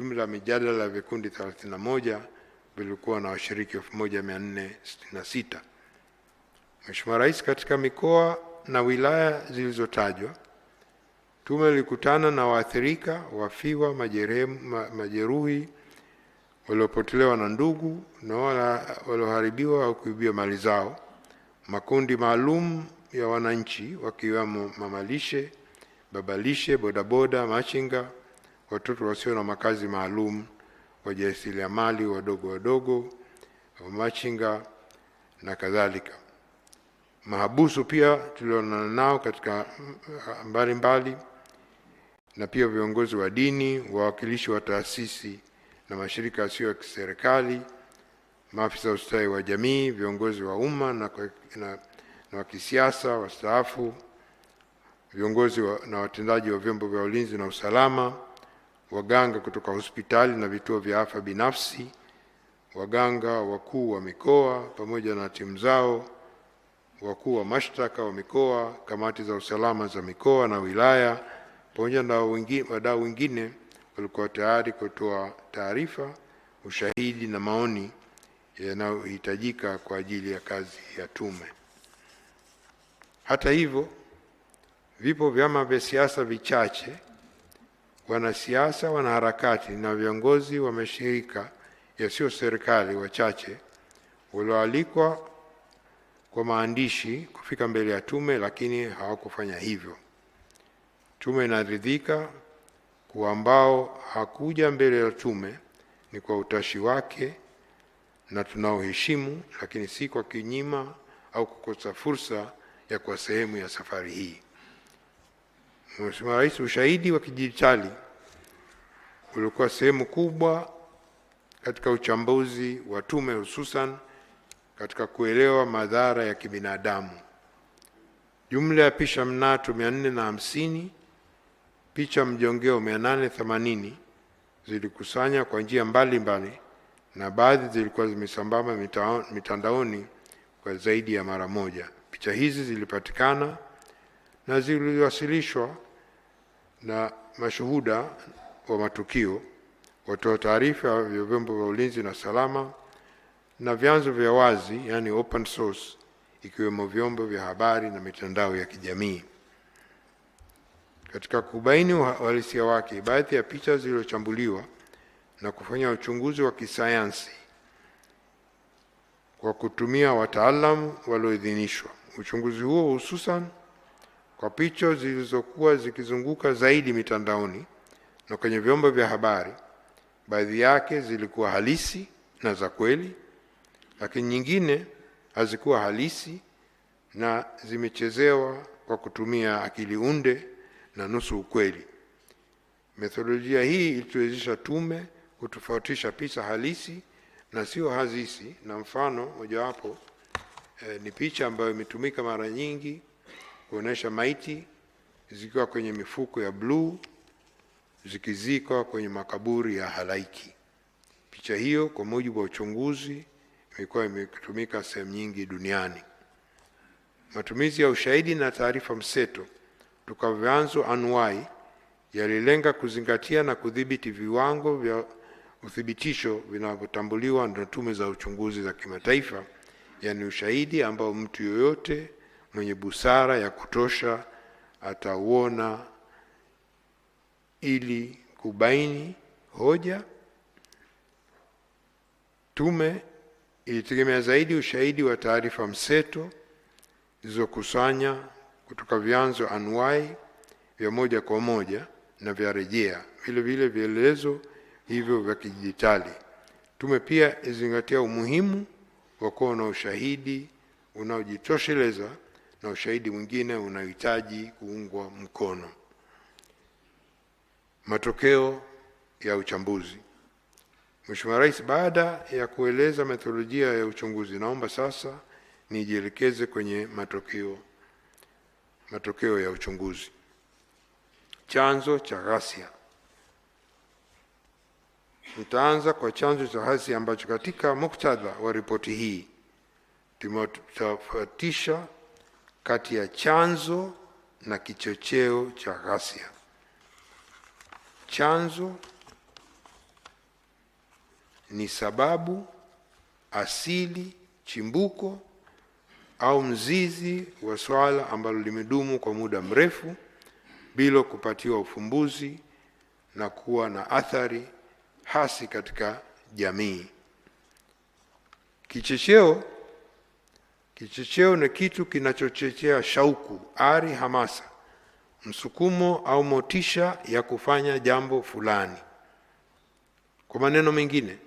Jumla mijadala ya vikundi 31 vilikuwa na washiriki 1466. Mheshimiwa Rais, katika mikoa na wilaya zilizotajwa, tume ilikutana na waathirika, wafiwa, majeruhi, waliopotelewa na ndugu na walioharibiwa au kuibiwa mali zao, makundi maalum ya wananchi wakiwemo mamalishe, babalishe, bodaboda, machinga, watoto wasio na makazi maalum, wajasiriamali wadogo, machinga na kadhalika. Mahabusu pia tulionana nao katika mbalimbali, na pia viongozi wa dini, wawakilishi wa taasisi na mashirika yasiyo ya kiserikali, maafisa ustawi wa jamii, viongozi wa umma na wa kisiasa wastaafu, viongozi na watendaji wa vyombo vya ulinzi na usalama, waganga kutoka hospitali na vituo vya afya binafsi, waganga wakuu wa mikoa pamoja na timu zao, wakuu wa mashtaka wa mikoa, kamati za usalama za mikoa na wilaya, pamoja na wadau wengine walikuwa tayari kutoa taarifa, ushahidi na maoni yanayohitajika kwa ajili ya kazi ya tume. Hata hivyo, vipo vyama vya siasa vichache, wanasiasa, wanaharakati na viongozi wa mashirika yasiyo serikali wachache walioalikwa kwa maandishi kufika mbele ya tume, lakini hawakufanya hivyo. Tume inaridhika kuwa ambao hakuja mbele ya tume ni kwa utashi wake na tunaoheshimu, lakini si kwa kinyima au kukosa fursa ya kuwa sehemu ya safari hii. Mheshimiwa Rais, ushahidi wa kidijitali ulikuwa sehemu kubwa katika uchambuzi wa tume, hususan katika kuelewa madhara ya kibinadamu. Jumla ya picha mnato 450, picha mjongeo 880 zilikusanya kwa njia mbalimbali, na baadhi zilikuwa zimesambamba mitandaoni kwa zaidi ya mara moja. Picha hizi zilipatikana na ziliwasilishwa na mashuhuda wa matukio, watoa taarifa vya vyombo vya ulinzi na salama, na vyanzo vya wazi, yani open source, ikiwemo vyombo vya habari na mitandao ya kijamii. Katika kubaini uhalisia wake, baadhi ya picha zilizochambuliwa na kufanya uchunguzi wa kisayansi kwa kutumia wataalamu walioidhinishwa. Uchunguzi huo hususan kwa picha zilizokuwa zikizunguka zaidi mitandaoni na kwenye vyombo vya habari, baadhi yake zilikuwa halisi na za kweli, lakini nyingine hazikuwa halisi na zimechezewa kwa kutumia akili unde na nusu ukweli. Methodolojia hii ilituwezesha tume kutofautisha picha halisi na sio halisi, na mfano mojawapo ni picha ambayo imetumika mara nyingi kuonesha maiti zikiwa kwenye mifuko ya bluu zikizikwa kwenye makaburi ya halaiki. Picha hiyo kwa mujibu wa uchunguzi imekuwa imetumika sehemu nyingi duniani. Matumizi ya ushahidi na taarifa mseto kutoka vyanzo anuwai yalilenga kuzingatia na kudhibiti viwango vya uthibitisho vinavyotambuliwa na tume za uchunguzi za kimataifa, yani ushahidi ambao mtu yoyote mwenye busara ya kutosha atauona ili kubaini hoja. Tume ilitegemea zaidi ushahidi wa taarifa mseto zilizokusanya kutoka vyanzo anuwai vya moja kwa moja na vya rejea, vile vielelezo hivyo vya kidijitali. Tume pia izingatia umuhimu wa kuwa na ushahidi unaojitosheleza na ushahidi mwingine unahitaji kuungwa mkono. Matokeo ya uchambuzi. Mheshimiwa Rais, baada ya kueleza metodolojia ya uchunguzi, naomba sasa nijielekeze kwenye matokeo ya uchunguzi. Chanzo cha ghasia. Nitaanza kwa chanzo cha ghasia ambacho katika muktadha wa ripoti hii tumetofautisha kati ya chanzo na kichocheo cha ghasia. Chanzo ni sababu, asili, chimbuko au mzizi wa swala ambalo limedumu kwa muda mrefu bila kupatiwa ufumbuzi na kuwa na athari hasi katika jamii. Kichocheo ni kitu kinachochochea shauku, ari, hamasa, msukumo au motisha ya kufanya jambo fulani. Kwa maneno mengine,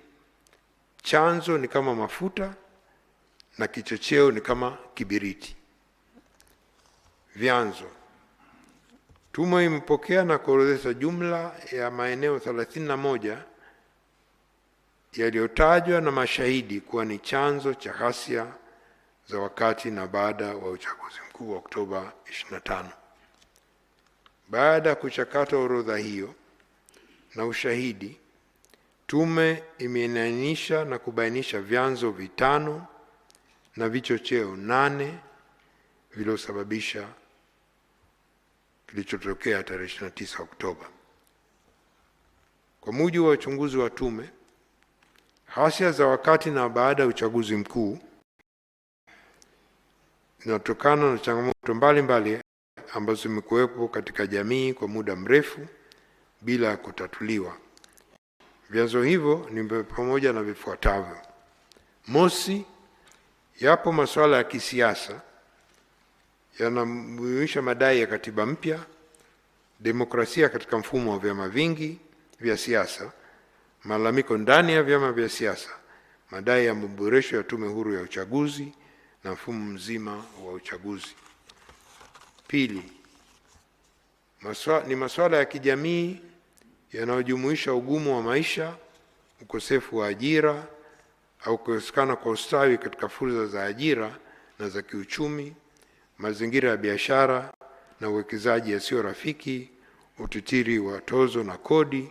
chanzo ni kama mafuta na kichocheo ni kama kibiriti. Vyanzo. Tume imepokea na kuorodhesha jumla ya maeneo 31 yaliyotajwa na mashahidi kuwa ni chanzo cha ghasia za wakati na baada wa uchaguzi mkuu wa Oktoba 25. Baada ya kuchakata orodha hiyo na ushahidi, tume imeainisha na kubainisha vyanzo 5 na vichocheo 8 vilivyosababisha kilichotokea tarehe 29 Oktoba. Kwa mujibu wa uchunguzi wa tume, ghasia za wakati na baada ya uchaguzi mkuu zinatokana na changamoto mbalimbali ambazo zimekuwepo katika jamii kwa muda mrefu bila kutatuliwa. Vyanzo hivyo ni pamoja na vifuatavyo. Mosi, yapo masuala ya kisiasa yanamwilisha madai ya katiba mpya, demokrasia katika mfumo wa vyama vingi vya siasa, malalamiko ndani ya vyama vya siasa, madai ya maboresho ya tume huru ya uchaguzi na mfumo mzima wa uchaguzi. Pili, ni masuala ya kijamii yanayojumuisha ugumu wa maisha, ukosefu wa ajira au kukosekana kwa ustawi katika fursa za ajira na za kiuchumi, mazingira ya biashara na uwekezaji yasiyo rafiki, utitiri wa tozo na kodi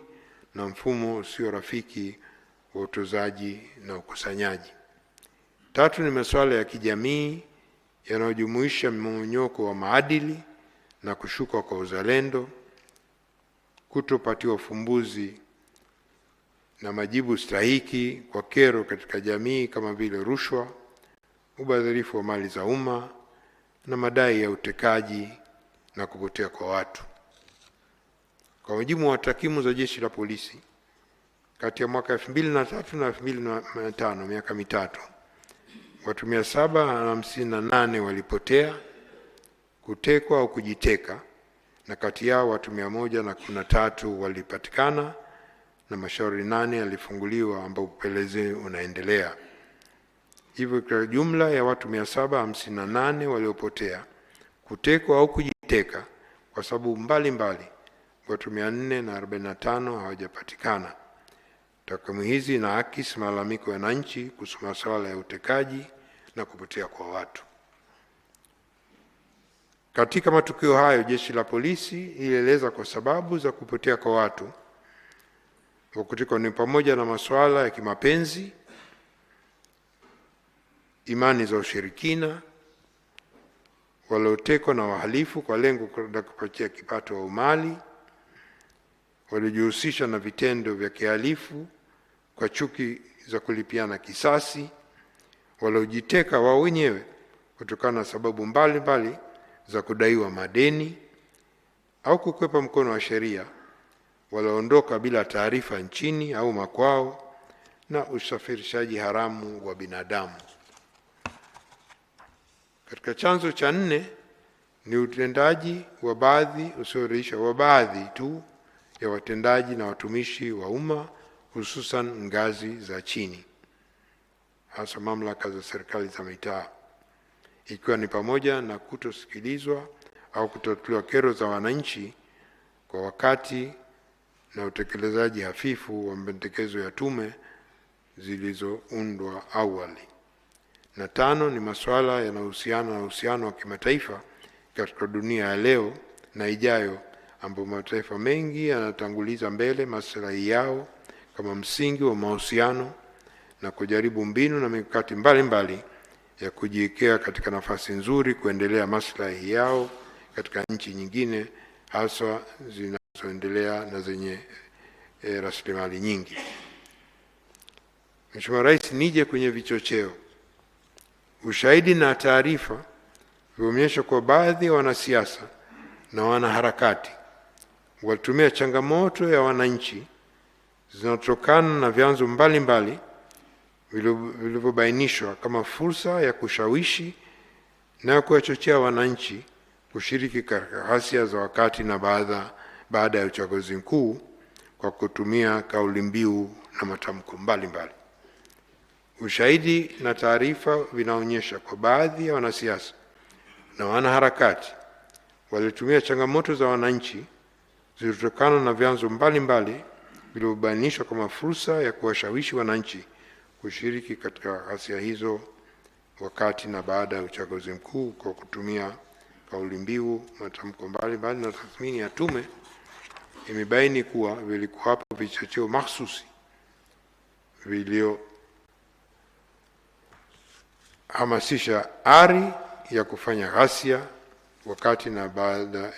na mfumo usio rafiki wa utozaji na ukusanyaji. Tatu, ni masuala ya kijamii yanayojumuisha mmomonyoko wa maadili na kushuka kwa uzalendo, kutopatiwa ufumbuzi na majibu stahiki kwa kero katika jamii kama vile rushwa, ubadhirifu wa mali za umma na madai ya utekaji na kupotea kwa watu. Kwa mujibu wa takwimu za Jeshi la Polisi, kati ya mwaka 2003 na 2005, miaka mitatu, watu 758 walipotea, kutekwa au kujiteka, na kati yao watu 113 walipatikana na mashauri 8 yalifunguliwa ambapo upelelezi unaendelea. Hivyo kwa jumla ya watu 758 waliopotea, kutekwa au kujiteka kwa sababu mbalimbali, watu 445 hawajapatikana. Takwimu hizi inaakisi malalamiko ya wananchi kuhusu masuala ya utekaji na kupotea kwa watu. Katika matukio hayo, Jeshi la Polisi ilieleza kwa sababu za kupotea kwa watu kutekwa ni pamoja na masuala ya kimapenzi, imani za ushirikina, waliotekwa na wahalifu kwa lengo la kupatia kipato au mali, walijihusisha na vitendo vya kihalifu kwa chuki za kulipiana kisasi, waliojiteka wao wenyewe kutokana na sababu mbalimbali za kudaiwa madeni au kukwepa mkono wa sheria, walioondoka bila taarifa nchini au makwao, na usafirishaji haramu wa binadamu. Katika chanzo cha 4 ni utendaji wa baadhi usioridhisha wa baadhi tu ya watendaji na watumishi wa umma, hususan ngazi za chini, hasa mamlaka za serikali za mitaa, ikiwa ni pamoja na kutosikilizwa au kutatuliwa kero za wananchi kwa wakati na utekelezaji hafifu wa mapendekezo ya tume zilizoundwa awali. Na 5, ni masuala yanayohusiana na uhusiano wa kimataifa katika dunia ya leo na ijayo, ambapo mataifa mengi yanatanguliza mbele maslahi yao kama msingi wa mahusiano na kujaribu mbinu na mikakati mbalimbali ya kujiwekea katika nafasi nzuri kuendelea maslahi yao katika nchi nyingine, hasa zinazoendelea na zenye rasilimali nyingi. Mheshimiwa Rais, nije kwenye vichocheo. Ushahidi na taarifa vimeonyesha kwa baadhi ya wanasiasa na wanaharakati walitumia changamoto ya wananchi zinazotokana na vyanzo mbalimbali vilivyobainishwa kama fursa ya kushawishi na kuwachochea wananchi kushiriki katika ghasia za wakati na baada ya uchaguzi mkuu kwa kutumia kauli mbiu na matamko mbalimbali. Ushahidi na taarifa vinaonyesha kwa baadhi ya wanasiasa na wanaharakati walitumia changamoto za wananchi zilizotokana na vyanzo mbalimbali vilivyobainishwa kama fursa ya kuwashawishi wananchi kushiriki katika ghasia hizo wakati na baada ya uchaguzi mkuu kwa kutumia kauli mbiu, matamko mbalimbali. Na tathmini ya tume imebaini kuwa vilikuwapo vichocheo mahsusi viliohamasisha ari ya kufanya ghasia wakati na baada ya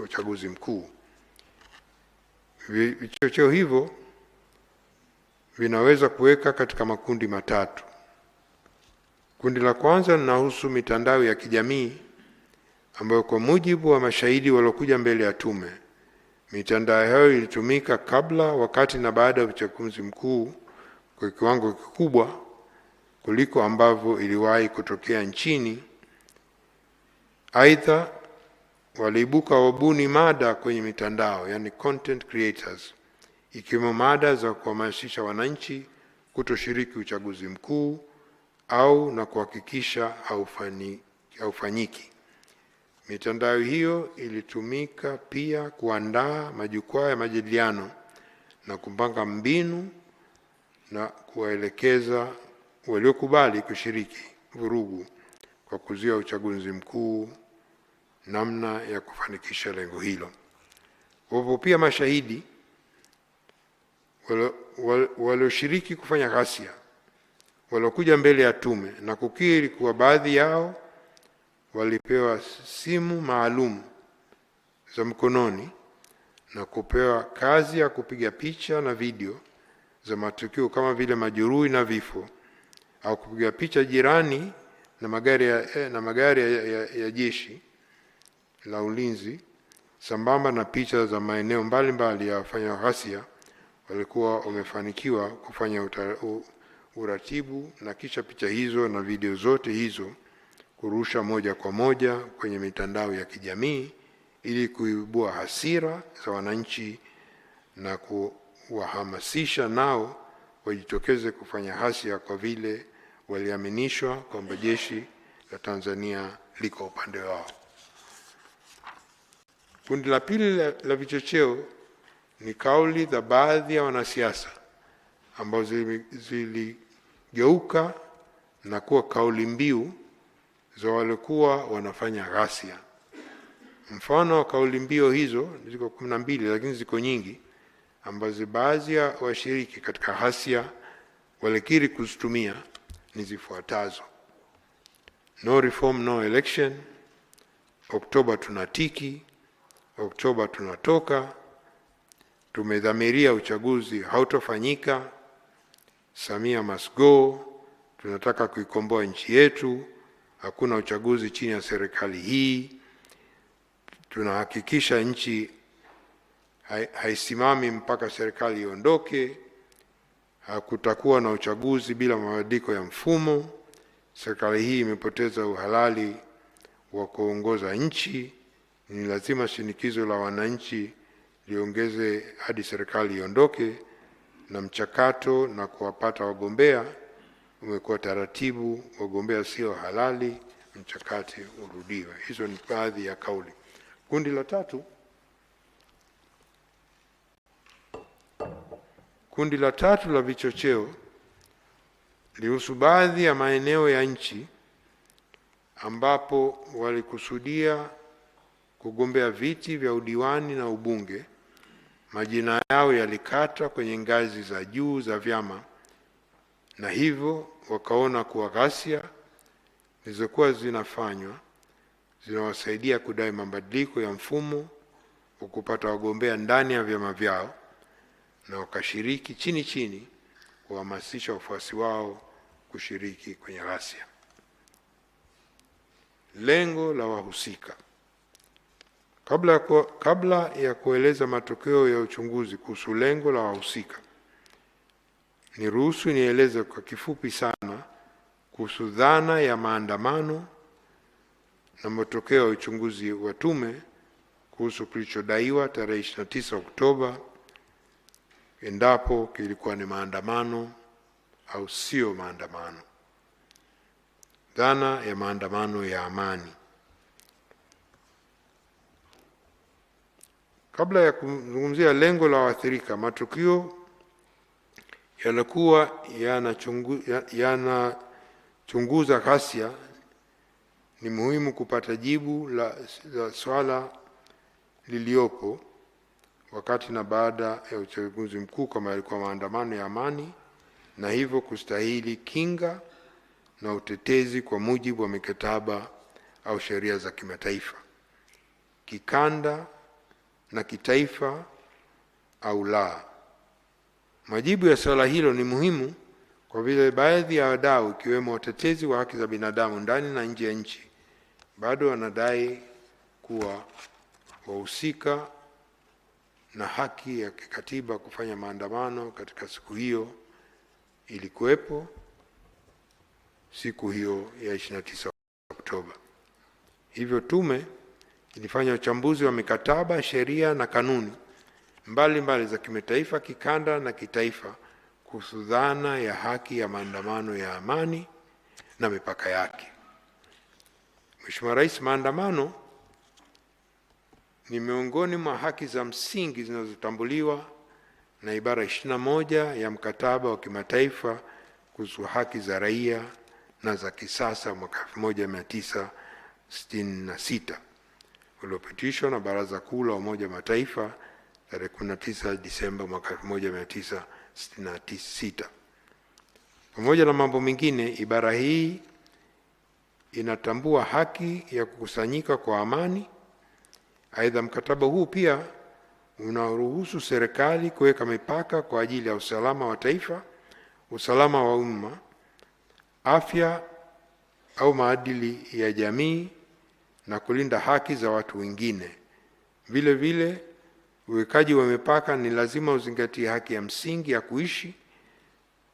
uchaguzi mkuu. Vichocheo hivyo vinaweza kuweka katika makundi matatu. Kundi la kwanza linahusu mitandao ya kijamii ambayo kwa mujibu wa mashahidi waliokuja mbele ya tume, mitandao hiyo ilitumika kabla, wakati na baada ya uchaguzi mkuu kwa kiwango kikubwa kuliko ambavyo iliwahi kutokea nchini. Aidha, waliibuka wabuni mada kwenye mitandao, yani content creators, ikiwemo mada za kuhamasisha wananchi kutoshiriki uchaguzi mkuu au na kuhakikisha haufanyiki. Mitandao hiyo ilitumika pia kuandaa majukwaa ya majadiliano na kupanga mbinu na kuwaelekeza waliokubali kushiriki vurugu kwa kuzuia uchaguzi mkuu namna ya kufanikisha lengo hilo. Wapo pia mashahidi walioshiriki kufanya ghasia waliokuja mbele ya tume na kukiri kuwa baadhi yao walipewa simu maalum za mkononi na kupewa kazi ya kupiga picha na video za matukio kama vile majeruhi na vifo, au kupiga picha jirani na magari ya jeshi la ulinzi, sambamba na picha za maeneo mbalimbali ya wafanya ghasia walikuwa wamefanikiwa kufanya uratibu, na kisha picha hizo na video zote hizo kurusha moja kwa moja kwenye mitandao ya kijamii ili kuibua hasira za wananchi na kuwahamasisha nao wajitokeze kufanya ghasia kwa vile waliaminishwa kwamba jeshi la Tanzania liko upande wao. Kundi la pili la vichocheo ni kauli za baadhi ya wanasiasa ambazo ziligeuka na kuwa kauli mbiu za walikuwa wanafanya ghasia. Mfano wa kauli mbiu hizo ziko 12, lakini ziko nyingi ambazo baadhi ya washiriki katika ghasia walikiri kuzitumia ni zifuatazo: no reform no election, Oktoba tunatiki, Oktoba tunatoka, tumedhamiria uchaguzi hautofanyika, Samia must go, tunataka kuikomboa nchi yetu, hakuna uchaguzi chini ya serikali hii, tunahakikisha nchi haisimami mpaka serikali iondoke, hakutakuwa na uchaguzi bila mabadiliko ya mfumo, serikali hii imepoteza uhalali wa kuongoza nchi, ni lazima shinikizo la wananchi liongeze hadi serikali iondoke, na mchakato na kuwapata wagombea umekuwa taratibu, wagombea sio halali, mchakato urudiwe. Hizo ni baadhi ya kauli. Kundi la tatu la vichocheo lihusu baadhi ya maeneo ya nchi ambapo walikusudia kugombea viti vya udiwani na ubunge, majina yao yalikatwa kwenye ngazi za juu za vyama, na hivyo wakaona kuwa ghasia zilizokuwa zinafanywa zinawasaidia kudai mabadiliko ya mfumo wa kupata wagombea ndani ya vyama vyao, na wakashiriki chini kuhamasisha wafuasi wao kushiriki kwenye ghasia. Lengo la wahusika. Kabla ya kueleza matokeo ya uchunguzi kuhusu lengo la wahusika, niruhusu nieleze kwa kifupi sana kuhusu dhana ya maandamano na matokeo ya uchunguzi wa tume kuhusu kilichodaiwa tarehe 29 Oktoba, endapo kilikuwa ni maandamano au sio maandamano. Dhana ya maandamano ya amani. Kabla ya kuzungumzia lengo la waathirika, matukio yalikuwa yanachunguza ghasia, ni muhimu kupata jibu la swala liliopo wakati na baada ya uchaguzi mkuu kama yalikuwa maandamano ya amani, na hivyo kustahili kinga na utetezi kwa mujibu wa mikataba au sheria za kimataifa, kikanda na kitaifa au la. Majibu ya swala hilo ni muhimu kwa vile baadhi ya wadau, ikiwemo watetezi wa haki za binadamu ndani na nje ya nchi, bado wanadai kuwa wahusika na haki ya kikatiba kufanya maandamano katika siku hiyo ilikuwepo siku hiyo ya 29 Oktoba. Hivyo tume ilifanya uchambuzi wa mikataba, sheria na kanuni mbalimbali za kimataifa, kikanda na kitaifa kuhusu dhana ya haki ya maandamano ya amani na mipaka yake. Mheshimiwa Rais, maandamano ni miongoni mwa haki za msingi zinazotambuliwa na ibara 21 ya mkataba wa kimataifa kuhusu haki za raia na za kisasa mwaka 1966 uliopitishwa na Baraza Kuu la Umoja wa Mataifa tarehe 19 Disemba mwaka 1966. Pamoja na mambo mengine, ibara hii inatambua haki ya kukusanyika kwa amani. Aidha, mkataba huu pia unaruhusu serikali kuweka mipaka kwa ajili ya usalama wa taifa, usalama wa umma, afya au maadili ya jamii na kulinda haki za watu wengine. Vile vile, uwekaji wa mipaka ni lazima uzingatie haki ya msingi ya kuishi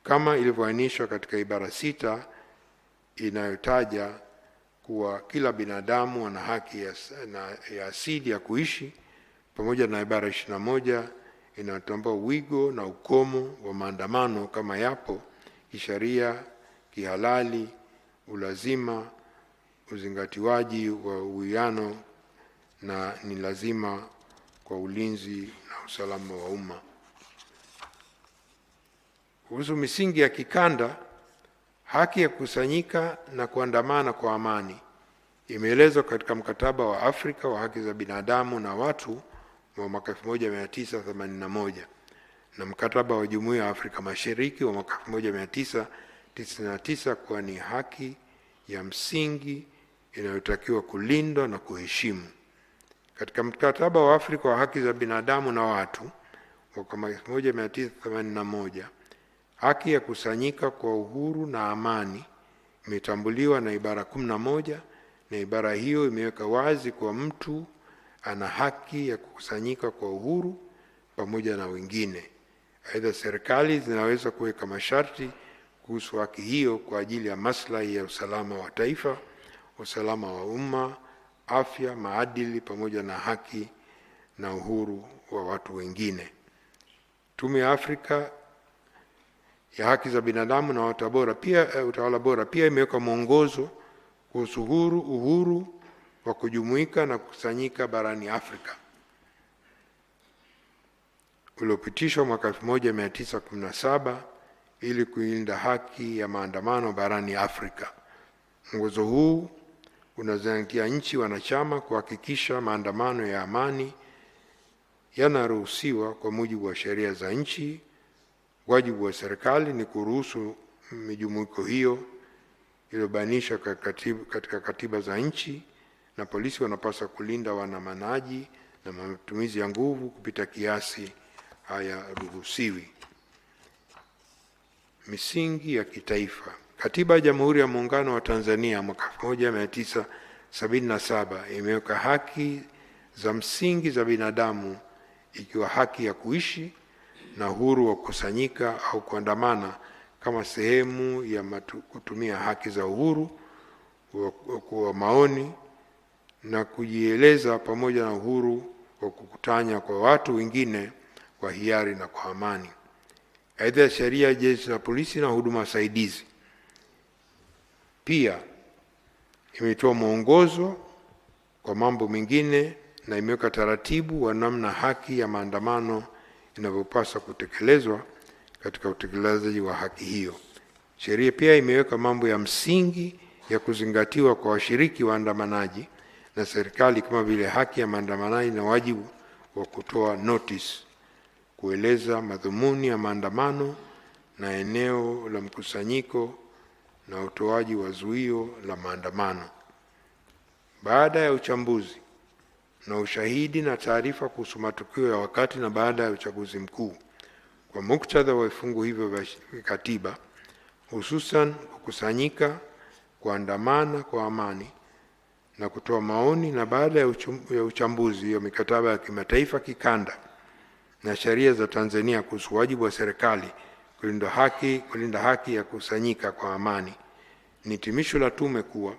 kama ilivyoainishwa katika ibara 6 inayotaja kuwa kila binadamu ana haki ya asili ya kuishi, pamoja na ibara 21 inayotambua wigo na ukomo wa maandamano kama yapo kisheria, kihalali, ulazima, uzingatiwaji wa uwiano na ni lazima kwa ulinzi na usalama wa umma. Kuhusu misingi ya kikanda, haki ya kukusanyika na kuandamana kwa amani imeelezwa katika mkataba wa Afrika wa haki za binadamu na watu wa mwaka 1981 na mkataba wa Jumuiya ya Afrika Mashariki wa mwaka 1999 kuwa ni haki ya msingi inayotakiwa kulindwa na kuheshimu. Katika mkataba wa Afrika wa haki za binadamu na watu mwaka 1981, haki ya kusanyika kwa uhuru na amani imetambuliwa na ibara 11, na ibara hiyo imeweka wazi kwa mtu ana haki ya kukusanyika kwa uhuru pamoja na wengine. Aidha, serikali zinaweza kuweka masharti kuhusu haki hiyo kwa ajili ya maslahi ya usalama wa taifa, usalama wa umma, afya, maadili pamoja na haki na uhuru wa watu wengine. Tume ya Afrika ya haki za binadamu na utawala bora pia imeweka mwongozo kuhusu uhuru wa kujumuika na kukusanyika barani Afrika uliopitishwa mwaka 1917 ili kulinda haki ya maandamano barani Afrika. Mwongozo huu unazingatia nchi wanachama kuhakikisha maandamano ya amani yanaruhusiwa kwa mujibu wa sheria za nchi. Wajibu wa serikali ni kuruhusu mijumuiko hiyo iliyobainishwa katika katiba za nchi, na polisi wanapaswa kulinda waandamanaji na matumizi ya nguvu kupita kiasi hayaruhusiwi. Misingi ya kitaifa. Katiba ya Jamhuri ya Muungano wa Tanzania mwaka 1977 imeweka haki za msingi za binadamu, ikiwa haki ya kuishi na uhuru wa kukusanyika au kuandamana kama sehemu ya kutumia haki za uhuru wa maoni na kujieleza, pamoja na uhuru wa kukutana kwa watu wengine kwa hiari na kwa amani. Aidha, sheria ya Jeshi la Polisi na huduma saidizi pia imetoa mwongozo kwa mambo mengine na imeweka taratibu wa namna haki ya maandamano inavyopaswa kutekelezwa katika utekelezaji wa haki hiyo. Sheria pia imeweka mambo ya msingi ya kuzingatiwa kwa washiriki waandamanaji na serikali, kama vile haki ya maandamanaji na wajibu wa kutoa notice, kueleza madhumuni ya maandamano na eneo la mkusanyiko na utoaji wa zuio la maandamano. Baada ya uchambuzi na ushahidi na taarifa kuhusu matukio ya wakati na baada ya uchaguzi mkuu, kwa muktadha wa vifungu hivyo vya katiba, hususan kukusanyika, kuandamana kwa amani na kutoa maoni, na baada ya uchambuzi wa mikataba ya kimataifa, kikanda na sheria za Tanzania kuhusu wajibu wa serikali kulinda haki ya kukusanyika kwa amani, ni hitimisho la tume kuwa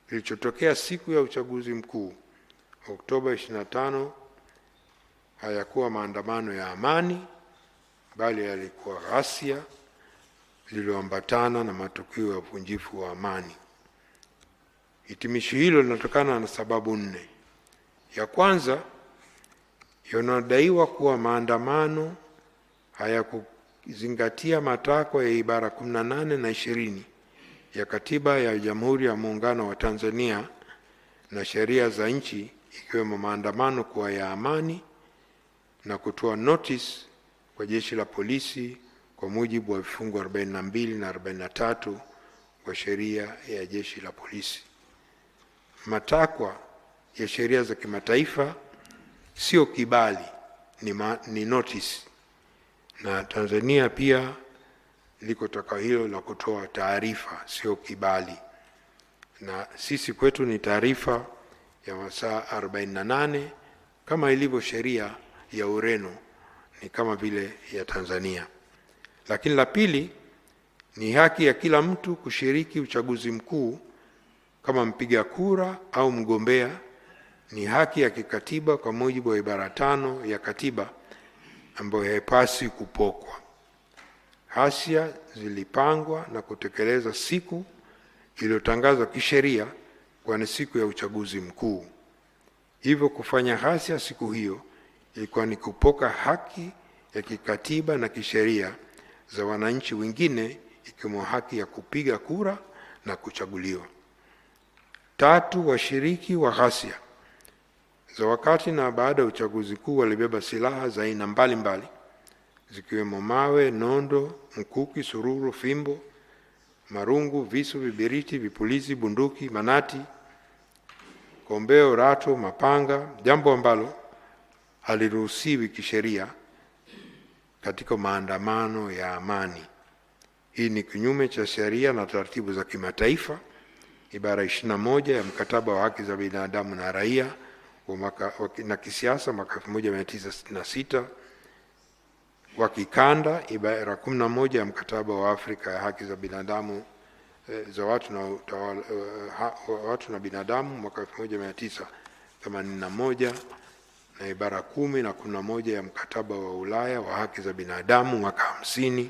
kilichotokea siku ya uchaguzi mkuu Oktoba 25 hayakuwa maandamano ya amani, bali yalikuwa ghasia zilizoambatana na matukio ya uvunjifu wa amani. Hitimisho hilo linatokana na sababu 4. Ya kwanza, yanadaiwa kuwa maandamano hayakuzingatia matakwa ya ibara 18 na 20 ya Katiba ya Jamhuri ya Muungano wa Tanzania na sheria za nchi, ikiwemo maandamano kuwa ya amani na kutoa notice kwa Jeshi la Polisi kwa mujibu wa vifungu 42 na 43 wa sheria ya Jeshi la Polisi. Matakwa ya sheria za kimataifa sio kibali, ni notice, na Tanzania pia liko takwa hilo la kutoa taarifa, sio kibali, na sisi kwetu ni taarifa ya masaa 48 kama ilivyo sheria ya Ureno, ni kama vile ya Tanzania. Lakini la pili ni haki ya kila mtu kushiriki uchaguzi mkuu kama mpiga kura au mgombea. Ni haki ya kikatiba kwa mujibu wa ibara 5 ya katiba ambayo haipaswi kupokwa. Ghasia zilipangwa na kutekeleza siku iliyotangazwa kisheria kwa ni siku ya uchaguzi mkuu. Hivyo kufanya ghasia siku hiyo ilikuwa ni kupoka haki ya kikatiba na kisheria za wananchi wengine, ikiwemo haki ya kupiga kura na kuchaguliwa. 3, washiriki wa ghasia za wakati na baada ya uchaguzi mkuu walibeba silaha za aina mbalimbali, zikiwemo mawe, nondo, mkuki, sururu, fimbo, marungu, visu, vibiriti, vipulizi, bunduki, manati, kombeo, rato, mapanga, jambo ambalo haliruhusiwi kisheria katika maandamano ya amani. Hii ni kinyume cha sheria na taratibu za kimataifa, ibara 21 ya mkataba wa haki za binadamu na raia na kisiasa mwaka 1966, wa kikanda, ibara 11 ya mkataba wa Afrika ya haki za binadamu za watu na binadamu mwaka 1981, na ibara 10 na 11 ya mkataba wa Ulaya wa haki za binadamu mwaka 50,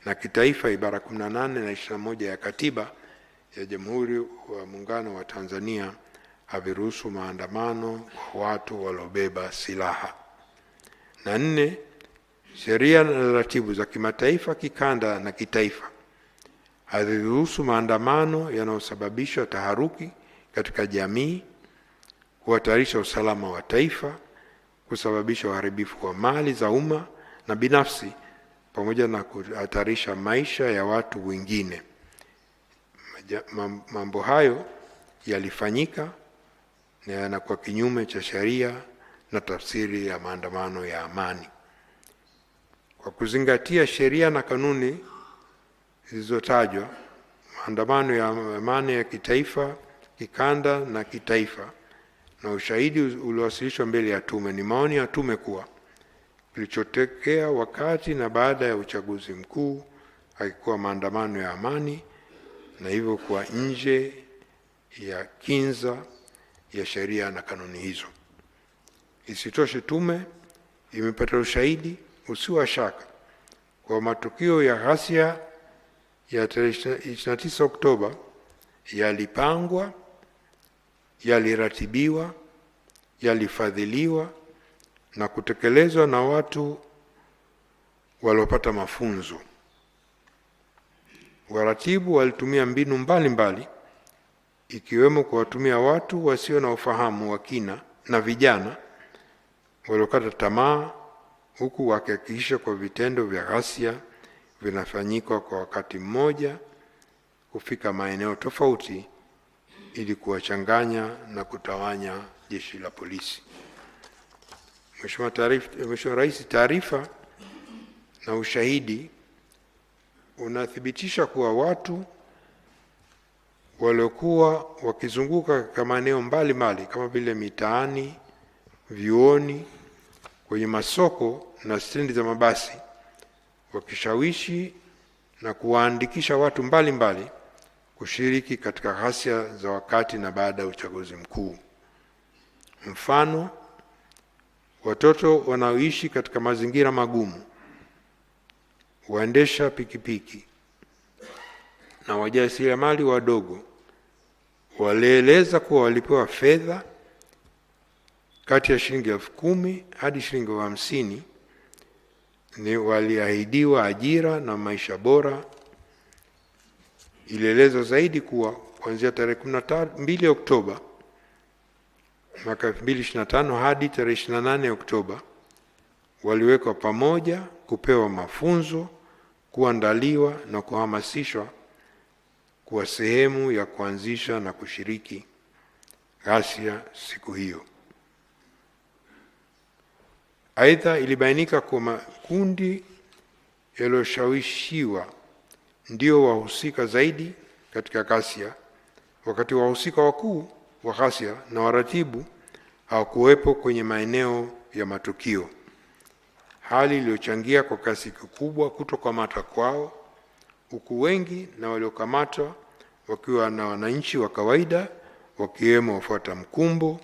na kitaifa ibara 18 na 21 ya katiba ya Jamhuri wa Muungano wa Tanzania haviruhusu maandamano kwa watu waliobeba silaha. Na 4, sheria na taratibu za kimataifa, kikanda na kitaifa haziruhusu maandamano yanayosababisha taharuki katika jamii, kuhatarisha usalama wa taifa, kusababisha uharibifu wa mali za umma na binafsi, pamoja na kuhatarisha maisha ya watu wengine. Mambo hayo yalifanyika na yanakuwa kinyume cha sheria na tafsiri ya maandamano ya amani. Kwa kuzingatia sheria na kanuni zilizotajwa, maandamano ya amani ya kitaifa, kikanda na kitaifa, na ushahidi uliowasilishwa mbele ya tume, ni maoni ya tume kuwa kilichotokea wakati na baada ya uchaguzi mkuu haikuwa maandamano ya amani na hivyo kuwa nje ya kinza ya sheria na kanuni hizo. Isitoshe, tume imepata ushahidi usio wa shaka kwa matukio ya ghasia ya tarehe 29 Oktoba yalipangwa, yaliratibiwa, yalifadhiliwa na kutekelezwa na watu waliopata mafunzo. Waratibu walitumia mbinu mbalimbali ikiwemo kuwatumia watu wasio na ufahamu wa kina na vijana waliokata tamaa, huku wakihakikisha kwa vitendo vya ghasia vinafanyika kwa wakati mmoja kufika maeneo tofauti ili kuwachanganya na kutawanya jeshi la polisi. Mheshimiwa Rais, taarifa na ushahidi unathibitisha kuwa watu waliokuwa wakizunguka katika maeneo mbalimbali kama vile mitaani, vyuoni, kwenye masoko na stendi za mabasi wakishawishi na kuwaandikisha watu mbalimbali kushiriki katika ghasia za wakati na baada ya uchaguzi mkuu. Mfano, watoto wanaoishi katika mazingira magumu, waendesha pikipiki na wajasiriamali wadogo walieleza kuwa walipewa fedha kati ya shilingi 10,000 hadi shilingi 50,000, ni waliahidiwa ajira na maisha bora. Ilielezwa zaidi kuwa kuanzia tarehe 12 Oktoba mwaka 2025 hadi tarehe 28 Oktoba waliwekwa pamoja kupewa mafunzo, kuandaliwa na kuhamasishwa kuwa sehemu ya kuanzisha na kushiriki ghasia siku hiyo. Aidha, ilibainika kuwa makundi yaliyoshawishiwa ndio wahusika zaidi katika ghasia, wakati wahusika wakuu wa ghasia na waratibu hawakuwepo kwenye maeneo ya matukio, hali iliyochangia kwa kasi kikubwa kutokamatwa kwao, huku wengi na waliokamatwa wakiwa na wananchi wa kawaida, wakiwemo wafuata mkumbo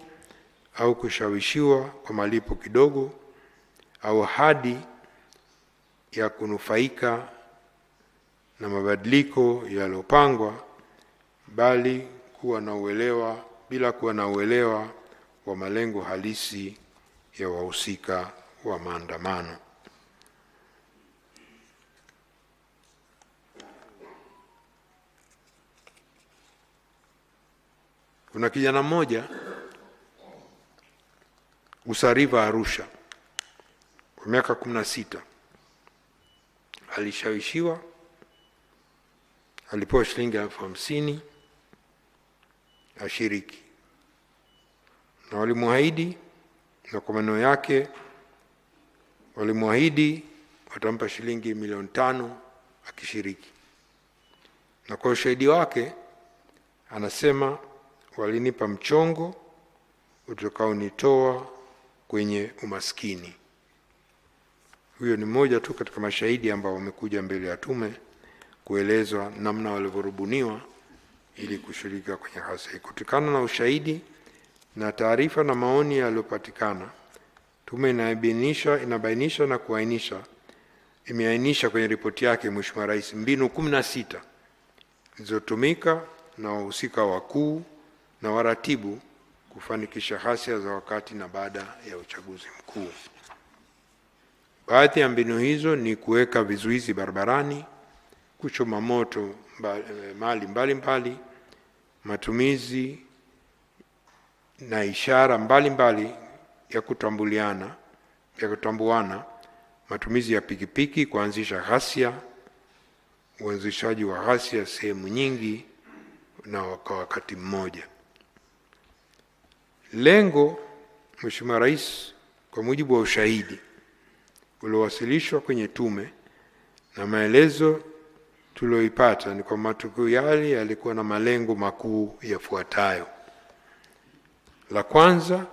au kushawishiwa kwa malipo kidogo au hadi ya kunufaika na mabadiliko yaliyopangwa bila kuwa na uelewa wa malengo halisi ya wahusika wa maandamano. Kuna kijana mmoja Usariva, Arusha, kwa miaka 16, alishawishiwa, alipewa shilingi 50,000 ashiriki, na walimwahidi, na kwa maneno yake walimwahidi watampa shilingi 5,000,000 akishiriki, na kwa ushahidi wake anasema walinipa mchongo utakaonitoa kwenye umaskini. Huyo ni mmoja tu katika mashahidi ambao wamekuja mbele ya tume kuelezwa namna walivyorubuniwa ili kushiriki kwenye ghasia. Kutokana na ushahidi na taarifa na maoni yaliyopatikana, tume inabainisha na imeainisha kwenye ripoti yake Mheshimiwa Rais mbinu 16 zilizotumika na wahusika wakuu na waratibu kufanikisha ghasia za wakati na baada ya uchaguzi mkuu. Baadhi ya mbinu hizo ni kuweka vizuizi barabarani, kuchoma moto mali mbalimbali, matumizi na ishara mbalimbali ya kutambuana, matumizi ya pikipiki kuanzisha ghasia, uanzishaji wa ghasia sehemu nyingi na kwa wakati mmoja. Lengo, Mheshimiwa Rais, kwa mujibu wa ushahidi uliowasilishwa kwenye tume na maelezo tulioipata ni kwa matukio yale yalikuwa na malengo makuu yafuatayo. La kwanza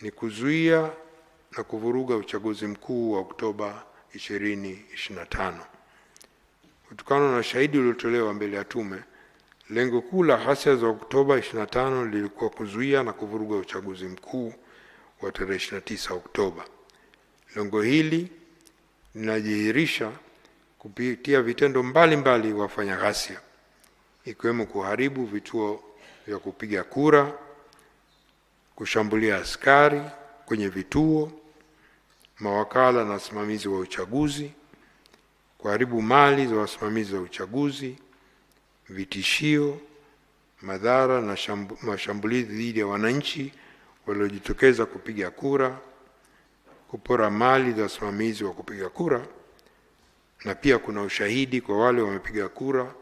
ni kuzuia na kuvuruga uchaguzi mkuu wa Oktoba 2025. Kutokana na ushahidi uliotolewa mbele ya tume, lengo kuu la ghasia za Oktoba 25 lilikuwa kuzuia na kuvuruga uchaguzi mkuu wa tarehe 29 Oktoba. Lengo hili linadhihirisha kupitia vitendo mbalimbali wafanya ghasia, ikiwemo kuharibu vituo vya kupiga kura, kushambulia askari kwenye vituo, mawakala na wasimamizi wa uchaguzi, kuharibu mali za wasimamizi wa uchaguzi, vitishio, madhara na mashambulizi dhidi ya wananchi waliojitokeza kupiga kura, kupora mali za wasimamizi wa kupiga kura, na pia kuna ushahidi kwa wale wamepiga kura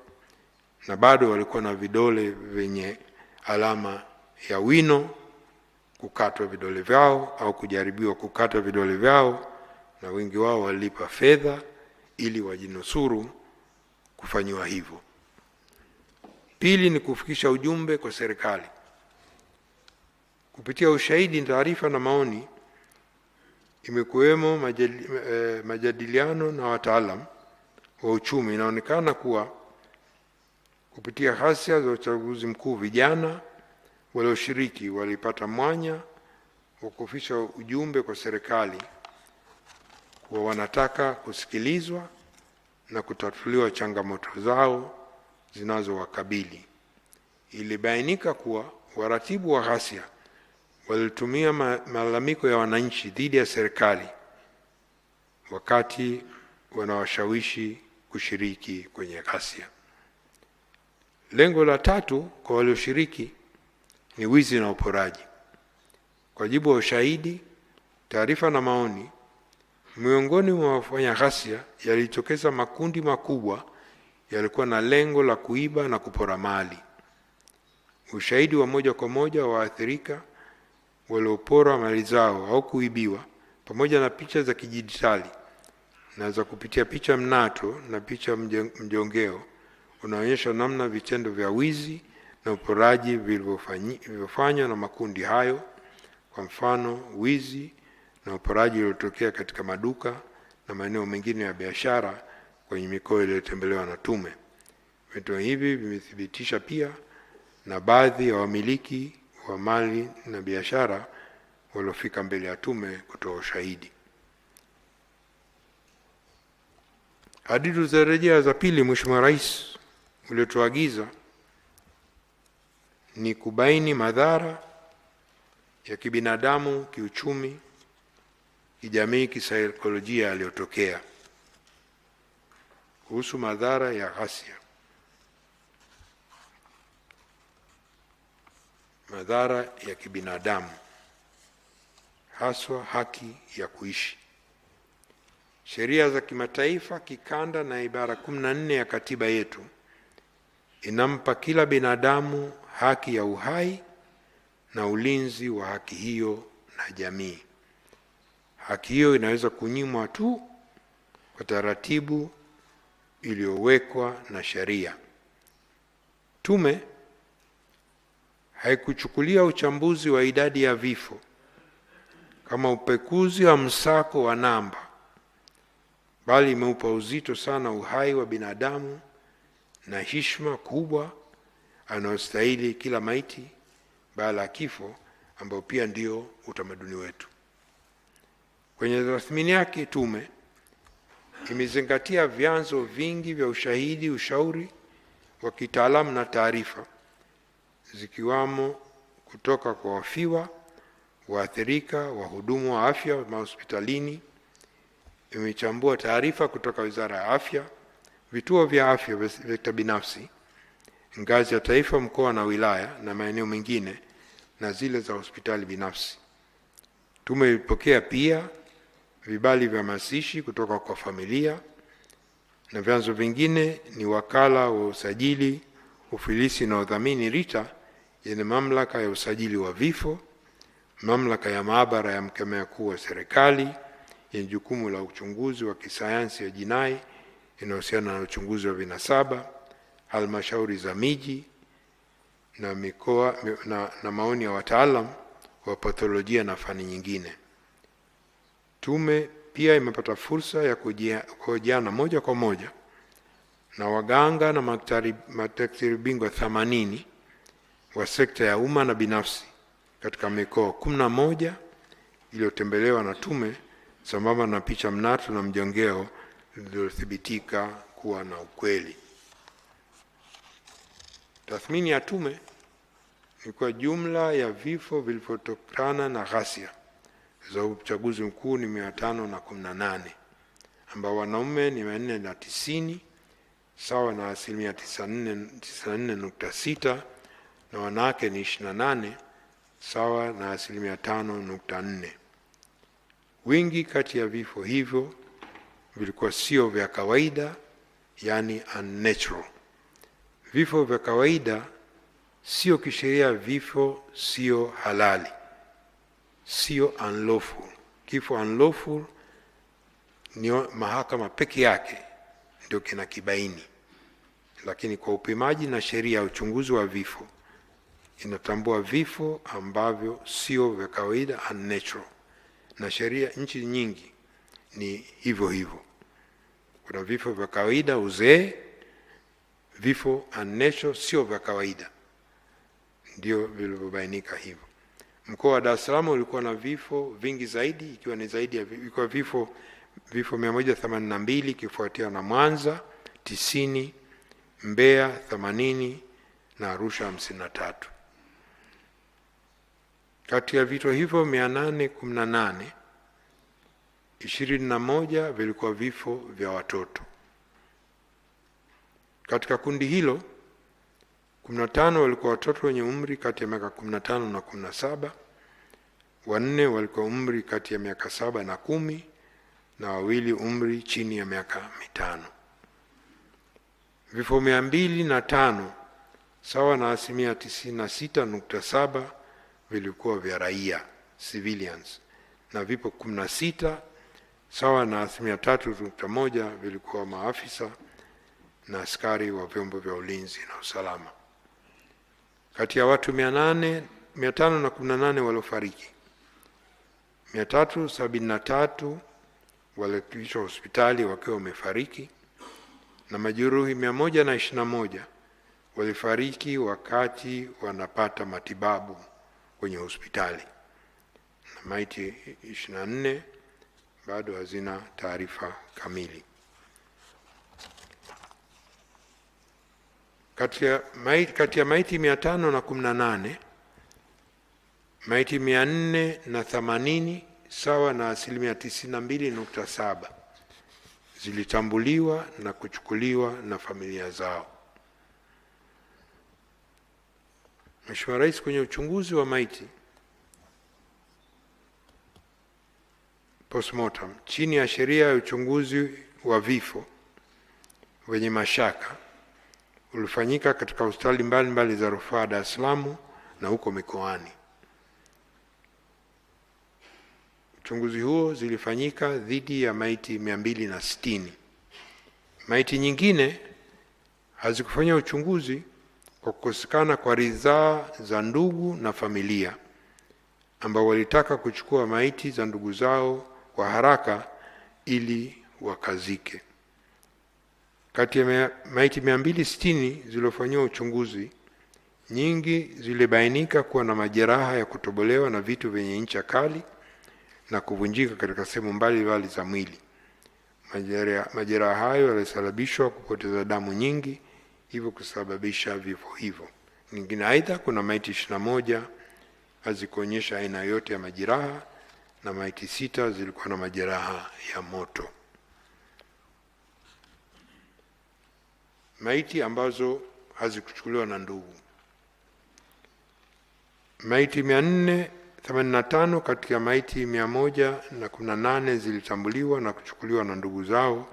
na bado walikuwa na vidole vyenye alama ya wino, kukatwa vidole vyao au kujaribiwa kukata vidole vyao, na wengi wao walipa fedha ili wajinusuru kufanyiwa hivyo. Pili ni kufikisha ujumbe kwa serikali. Kupitia ushahidi, taarifa na maoni, imekuwemo majadiliano na wataalamu wa uchumi, inaonekana kuwa kupitia ghasia za uchaguzi mkuu, vijana walioshiriki walipata mwanya wa kufikisha ujumbe kwa serikali kuwa wanataka kusikilizwa na kutatuliwa changamoto zao zinazowakabili. Ilibainika kuwa waratibu wa ghasia walitumia malalamiko ya wananchi dhidi ya serikali wakati wanawashawishi kushiriki kwenye ghasia. Lengo la tatu kwa walioshiriki ni wizi na uporaji. Kwa jibu wa ushahidi, taarifa na maoni, miongoni mwa wafanya ghasia yalitokeza makundi makubwa yalikuwa na lengo la kuiba na kupora mali. Ushahidi wa moja kwa moja wa waathirika waliopora mali zao au kuibiwa, pamoja na picha za kidijitali na za kupitia picha mnato na picha mjongeo, unaonyesha namna vitendo vya wizi na uporaji vilivyofanywa na makundi hayo. Kwa mfano, wizi na uporaji uliotokea katika maduka na maeneo mengine ya biashara kwenye mikoa iliyotembelewa na tume. Vitendo hivi vimethibitisha pia na baadhi ya wamiliki wa mali na biashara waliofika mbele ya tume kutoa ushahidi. Hadidu za rejea za pili, Mheshimiwa Rais uliotuagiza ni kubaini madhara ya kibinadamu, kiuchumi, kijamii, kisaikolojia yaliyotokea. Kuhusu madhara ya ghasia. Madhara ya kibinadamu, haswa haki ya kuishi. Sheria za kimataifa, kikanda na ibara 14 ya katiba yetu inampa kila binadamu haki ya uhai na ulinzi wa haki hiyo na jamii. Haki hiyo inaweza kunyimwa tu kwa taratibu iliyowekwa na sheria. Tume haikuchukulia uchambuzi wa idadi ya vifo kama upekuzi wa msako wa namba, bali imeupa uzito sana uhai wa binadamu na heshima kubwa anayostahili kila maiti baada ya kifo, ambao pia ndio utamaduni wetu. Kwenye tathmini yake, tume imezingatia vyanzo vingi vya ushahidi, ushauri wa kitaalamu na taarifa, zikiwamo kutoka kwa wafiwa, waathirika, wahudumu wa afya mahospitalini. Imechambua taarifa kutoka Wizara ya Afya, vituo vya afya vya binafsi, ngazi ya taifa, mkoa na wilaya na maeneo mengine, na zile za hospitali binafsi. Tume ilipokea pia vibali vya mazishi kutoka kwa familia, na vyanzo vingine ni wakala wa usajili, ufilisi na udhamini RITA yenye mamlaka ya usajili wa vifo, mamlaka ya maabara ya mkemia mkuu wa serikali yenye jukumu la uchunguzi wa kisayansi ya jinai inahusiana na uchunguzi wa vinasaba, halmashauri za miji na mikoa na maoni ya wataalam wa patholojia na fani nyingine. Tume pia imepata fursa ya kuhojiana moja kwa moja na waganga na madaktari bingwa 80 wa sekta ya umma na binafsi katika mikoa 11 iliyotembelewa na tume, sambamba na picha mnato na mjongeo zilizothibitika kuwa na ukweli. Tathmini ya tume ni kwa jumla ya vifo vilivyotokana na ghasia za uchaguzi mkuu ni 518, ambao wanaume ni 490 sawa na 94.6, na wanawake ni 28 sawa na 5.4. Wingi kati ya vifo hivyo vilikuwa sio vya kawaida, yani unnatural. Vifo vya kawaida sio kisheria, vifo sio halali, sio unlawful. Kifo unlawful ni mahakama peke yake ndio kinakibaini, lakini kwa upimaji na sheria ya uchunguzi wa vifo inatambua vifo ambavyo sio vya kawaida, unnatural, na sheria nchi nyingi ni hivyo hivyo. Kuna vifo vya kawaida, uzee, vifo unnatural sio vya kawaida, ndio vilivyobainika hivyo. Mkoa wa Dar es Salaam ulikuwa na vifo vingi zaidi, ikiwa ni zaidi ya vifo 182, ikifuatiwa na Mwanza 90, Mbeya 80 na Arusha 53. Kati ya vifo hivyo 818, 21 vilikuwa vifo vya watoto. Katika kundi hilo 15 walikuwa watoto wenye umri kati ya miaka 15 na 17, 4 walikuwa umri kati ya miaka 7 na 10, na 2 umri chini ya miaka 5. Vifo 205 sawa na 96.7 vilikuwa vya raia, civilians, na vifo 16 sawa na 3.1 vilikuwa maafisa na askari wa vyombo vya ulinzi na usalama. Kati ya watu 518 waliofariki, 373 walifikishwa hospitali wakiwa wamefariki, na majeruhi 121 walifariki wakati wanapata matibabu kwenye hospitali, na maiti 24 bado hazina taarifa kamili. Kati ya maiti 518, maiti 480 sawa na 92.7 zilitambuliwa na kuchukuliwa na familia zao. Mheshimiwa Rais, kwenye uchunguzi wa maiti postmortem chini ya sheria ya uchunguzi wa vifo wenye mashaka ulifanyika katika hospitali mbalimbali za rufaa Dar es Salaam na huko mikoani. Uchunguzi huo zilifanyika dhidi ya maiti 260. Maiti nyingine hazikufanya uchunguzi kwa kukosekana kwa ridhaa za ndugu na familia, ambao walitaka kuchukua maiti za ndugu zao kwa haraka ili wakazike. Kati ya maiti 260 zilizofanyiwa uchunguzi, nyingi zilibainika kuwa na majeraha ya kutobolewa na vitu vyenye ncha kali na kuvunjika katika sehemu mbalimbali za mwili. Majeraha hayo yalisababishwa kupoteza damu nyingi, hivyo kusababisha vifo hivyo. Nyingine aidha, kuna maiti 21 hazikuonyesha aina yote ya majeraha, na maiti 6 zilikuwa na majeraha ya moto. Maiti ambazo hazikuchukuliwa na ndugu. Maiti 485 katika maiti 118 zilitambuliwa na kuchukuliwa na ndugu zao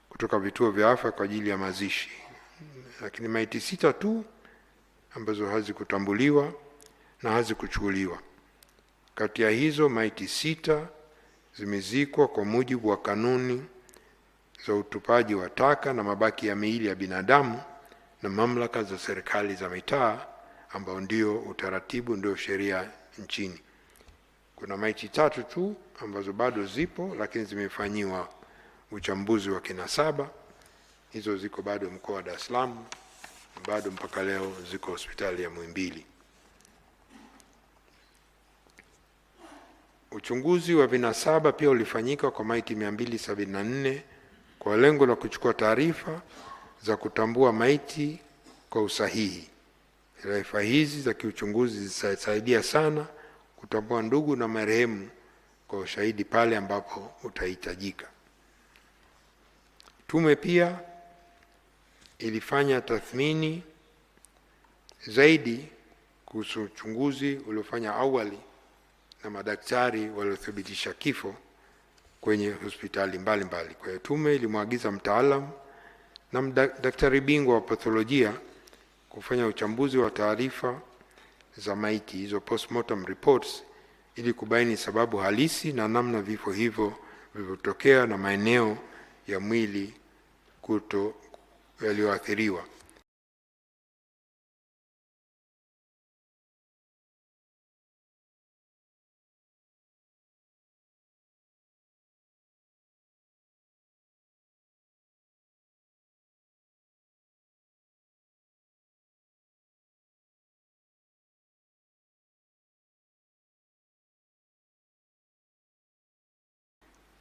kutoka vituo vya afya kwa ajili ya mazishi, lakini maiti 6 tu ambazo hazikutambuliwa na hazikuchukuliwa. Kati ya hizo maiti 6 zimezikwa kwa mujibu wa kanuni za utupaji wa taka na mabaki ya miili ya binadamu na mamlaka za serikali za mitaa, ambao ndio utaratibu, ndio sheria nchini. Kuna maiti 3 tu ambazo bado zipo, lakini zimefanyiwa uchambuzi wa kinasaba. Hizo ziko bado mkoa wa Dar es Salaam, bado mpaka leo ziko hospitali ya Muhimbili. Uchunguzi wa vinasaba pia ulifanyika kwa maiti 274 kwa lengo la kuchukua taarifa za kutambua maiti kwa usahihi. Taarifa hizi za kiuchunguzi zitasaidia sana kutambua ndugu na marehemu kwa ushahidi pale ambapo utahitajika. Tume pia ilifanya tathmini zaidi kuhusu uchunguzi uliofanya awali na madaktari waliothibitisha kifo kwenye hospitali mbalimbali. Kwa hiyo tume ilimwagiza mtaalamu na daktari bingwa wa patholojia kufanya uchambuzi wa taarifa za maiti, hizo postmortem reports, ili kubaini sababu halisi na namna vifo hivyo vilivyotokea na maeneo ya mwili yaliyoathiriwa.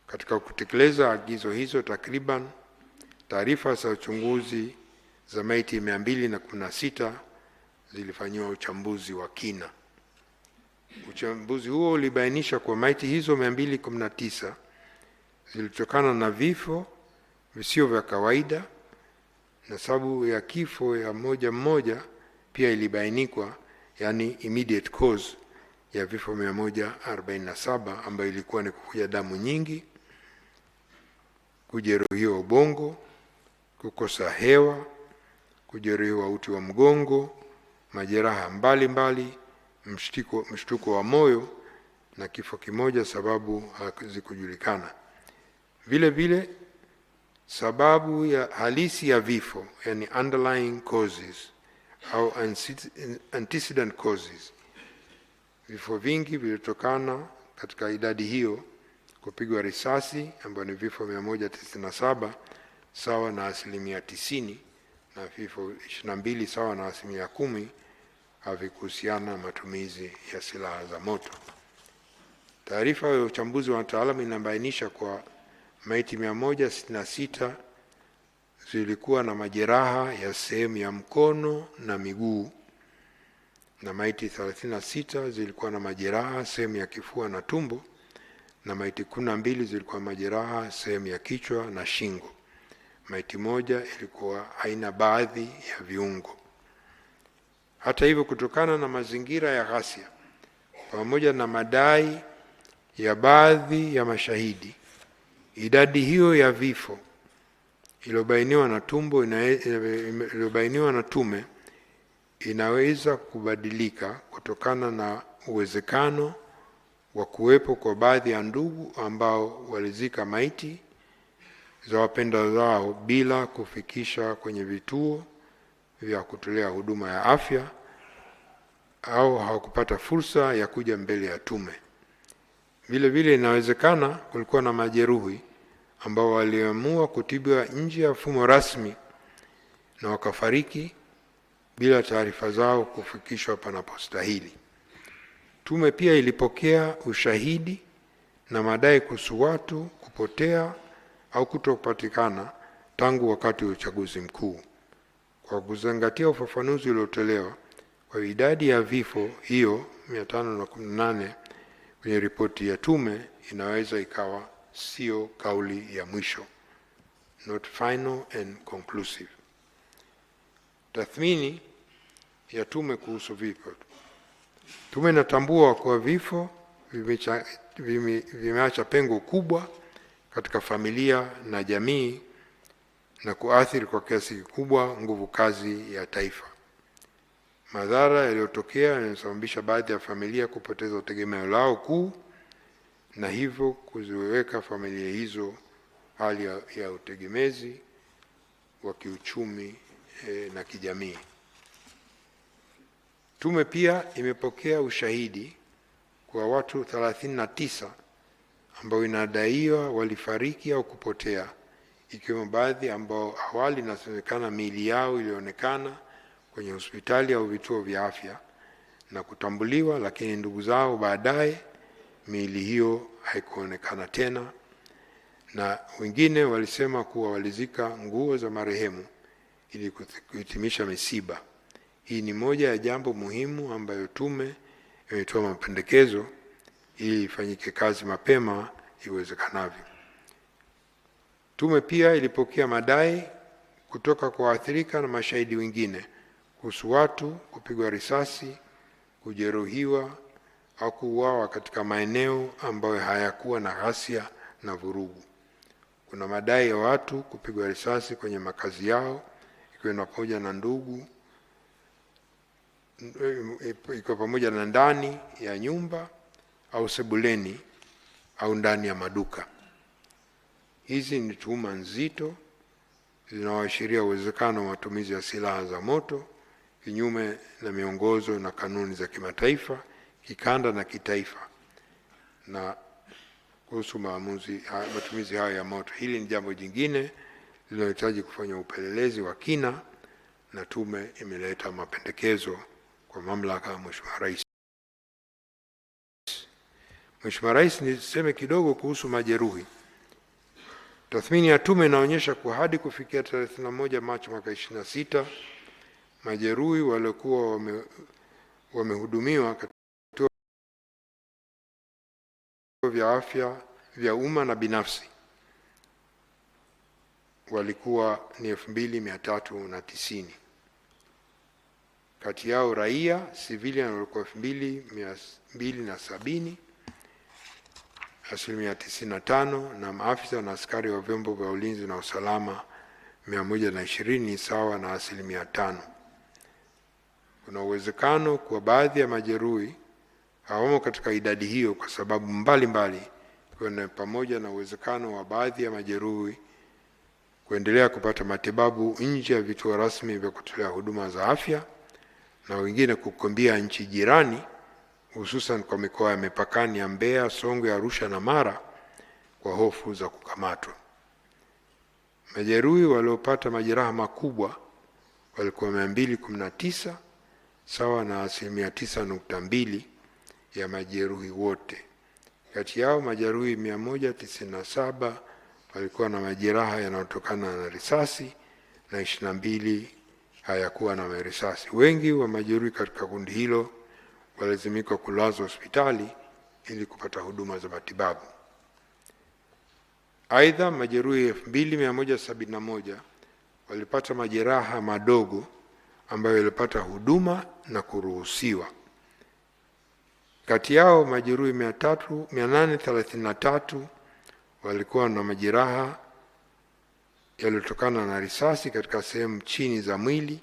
Katika kutekeleza agizo hizo, takriban taarifa za uchunguzi za maiti 216 zilifanyiwa uchambuzi wa kina. Uchambuzi huo ulibainisha kwa maiti hizo 219 zilitokana na vifo visio vya kawaida, na sababu ya kifo ya mmoja pia ilibainikwa, yani immediate cause ya vifo 147, ambayo ilikuwa ni kuvuja damu nyingi, kujeruhiwa ubongo, kukosa hewa, kujeruhiwa uti wa mgongo, majeraha mbalimbali, mshtuko wa moyo na kifo kimoja sababu hazikujulikana. Vile vile sababu ya halisi ya vifo, yani underlying causes au antecedent causes, vifo vingi vilitokana katika idadi hiyo kupigwa risasi, ambayo ni vifo 197 sawa na 90%, na vifo 22 sawa na 10% havikuhusiana na matumizi ya silaha za moto. Taarifa ya uchambuzi wa wataalamu inabainisha kwa maiti 166 zilikuwa na majeraha ya sehemu ya mkono na miguu, na maiti 36 zilikuwa na majeraha sehemu ya kifua na tumbo, na maiti 12 zilikuwa majeraha sehemu ya kichwa na shingo. Maiti moja ilikuwa haina baadhi ya viungo. Hata hivyo, kutokana na mazingira ya ghasia pamoja na madai ya baadhi ya mashahidi, idadi hiyo ya vifo iliyobainiwa na tume inaweza kubadilika kutokana na uwezekano wa kuwepo kwa baadhi ya ndugu ambao walizika maiti za wapendwa wao bila kufikisha kwenye vituo vya kutolea huduma ya afya, au hawakupata fursa ya kuja mbele ya tume. Vile vile inawezekana kulikuwa na majeruhi ambao waliamua kutibiwa nje ya mfumo rasmi na wakafariki bila taarifa zao kufikishwa panapostahili. Tume pia ilipokea ushahidi na madai kuhusu watu kupotea au kutopatikana tangu wakati wa uchaguzi mkuu. Kwa kuzingatia ufafanuzi uliotolewa kwa idadi ya vifo hiyo 518 kwenye ripoti ya tume, inaweza ikawa sio kauli ya mwisho, not final and conclusive. Tathmini ya tume kuhusu vifo. Tume inatambua kuwa vifo vimeacha pengo kubwa katika familia na jamii na kuathiri kwa kiasi kikubwa nguvu kazi ya taifa. Madhara yaliyotokea yanasababisha baadhi ya familia kupoteza utegemeo lao kuu, na hivyo kuziweka familia hizo hali ya utegemezi wa kiuchumi na kijamii. Tume pia imepokea ushahidi kwa watu 39 ambao inadaiwa walifariki au kupotea, ikiwemo baadhi ambao awali inasemekana miili yao ilionekana kwenye hospitali au vituo vya afya na kutambuliwa, lakini ndugu zao baadaye miili hiyo haikuonekana tena, na wengine walisema kuwa walizika nguo za marehemu ili kuhitimisha misiba. Hii ni moja ya jambo muhimu ambayo tume imetoa mapendekezo ili ifanyike kazi mapema iwezekanavyo. Tume pia ilipokea madai kutoka kwa waathirika na mashahidi wengine kuhusu watu kupigwa risasi, kujeruhiwa au kuuawa katika maeneo ambayo hayakuwa na ghasia na vurugu. Kuna madai ya watu kupigwa risasi kwenye makazi yao, ikiwa pamoja na ndugu, ikiwa pamoja na ndani ya nyumba au sebuleni au ndani ya maduka. Hizi ni tuhuma nzito zinazoashiria uwezekano wa matumizi ya silaha za moto kinyume na miongozo na kanuni za kimataifa, kikanda na kitaifa, na kuhusu matumizi hayo ya moto. Hili ni jambo jingine linalohitaji kufanya upelelezi wa kina, na tume imeleta mapendekezo kwa mamlaka ya Mheshimiwa Rais. Mheshimiwa Rais, niseme kidogo kuhusu majeruhi. Tathmini ya tume inaonyesha kuwa hadi kufikia tarehe 31 Machi mwaka 2026 majeruhi waliokuwa wamehudumiwa katika vituo vya afya vya umma na binafsi walikuwa ni 2390. Kati yao raia civilian walikuwa 2270, 95%, na maafisa na askari wa vyombo vya ulinzi na usalama 120, sawa na 5%. Kuna uwezekano kwa baadhi ya majeruhi hawamo katika idadi hiyo kwa sababu mbalimbali, kwa pamoja na uwezekano wa baadhi ya majeruhi kuendelea kupata matibabu nje ya vituo rasmi vya kutolea huduma za afya, na wengine kukimbia nchi jirani, hususan kwa mikoa ya mipakani ya Mbeya, Songwe, Arusha na Mara kwa hofu za kukamatwa. Majeruhi waliopata majeraha makubwa walikuwa 219, sawa na 9.2% ya majeruhi wote. Kati yao majeruhi 197 walikuwa na majeraha yanayotokana na risasi na 22 hayakuwa na risasi. Wengi wa majeruhi katika kundi hilo walazimika kulazwa hospitali ili kupata huduma za matibabu. Aidha, majeruhi 2171 walipata majeraha madogo ambayo walipata huduma na kuruhusiwa. Kati yao majeruhi 833 walikuwa na majeraha yaliyotokana na risasi katika sehemu chini za mwili,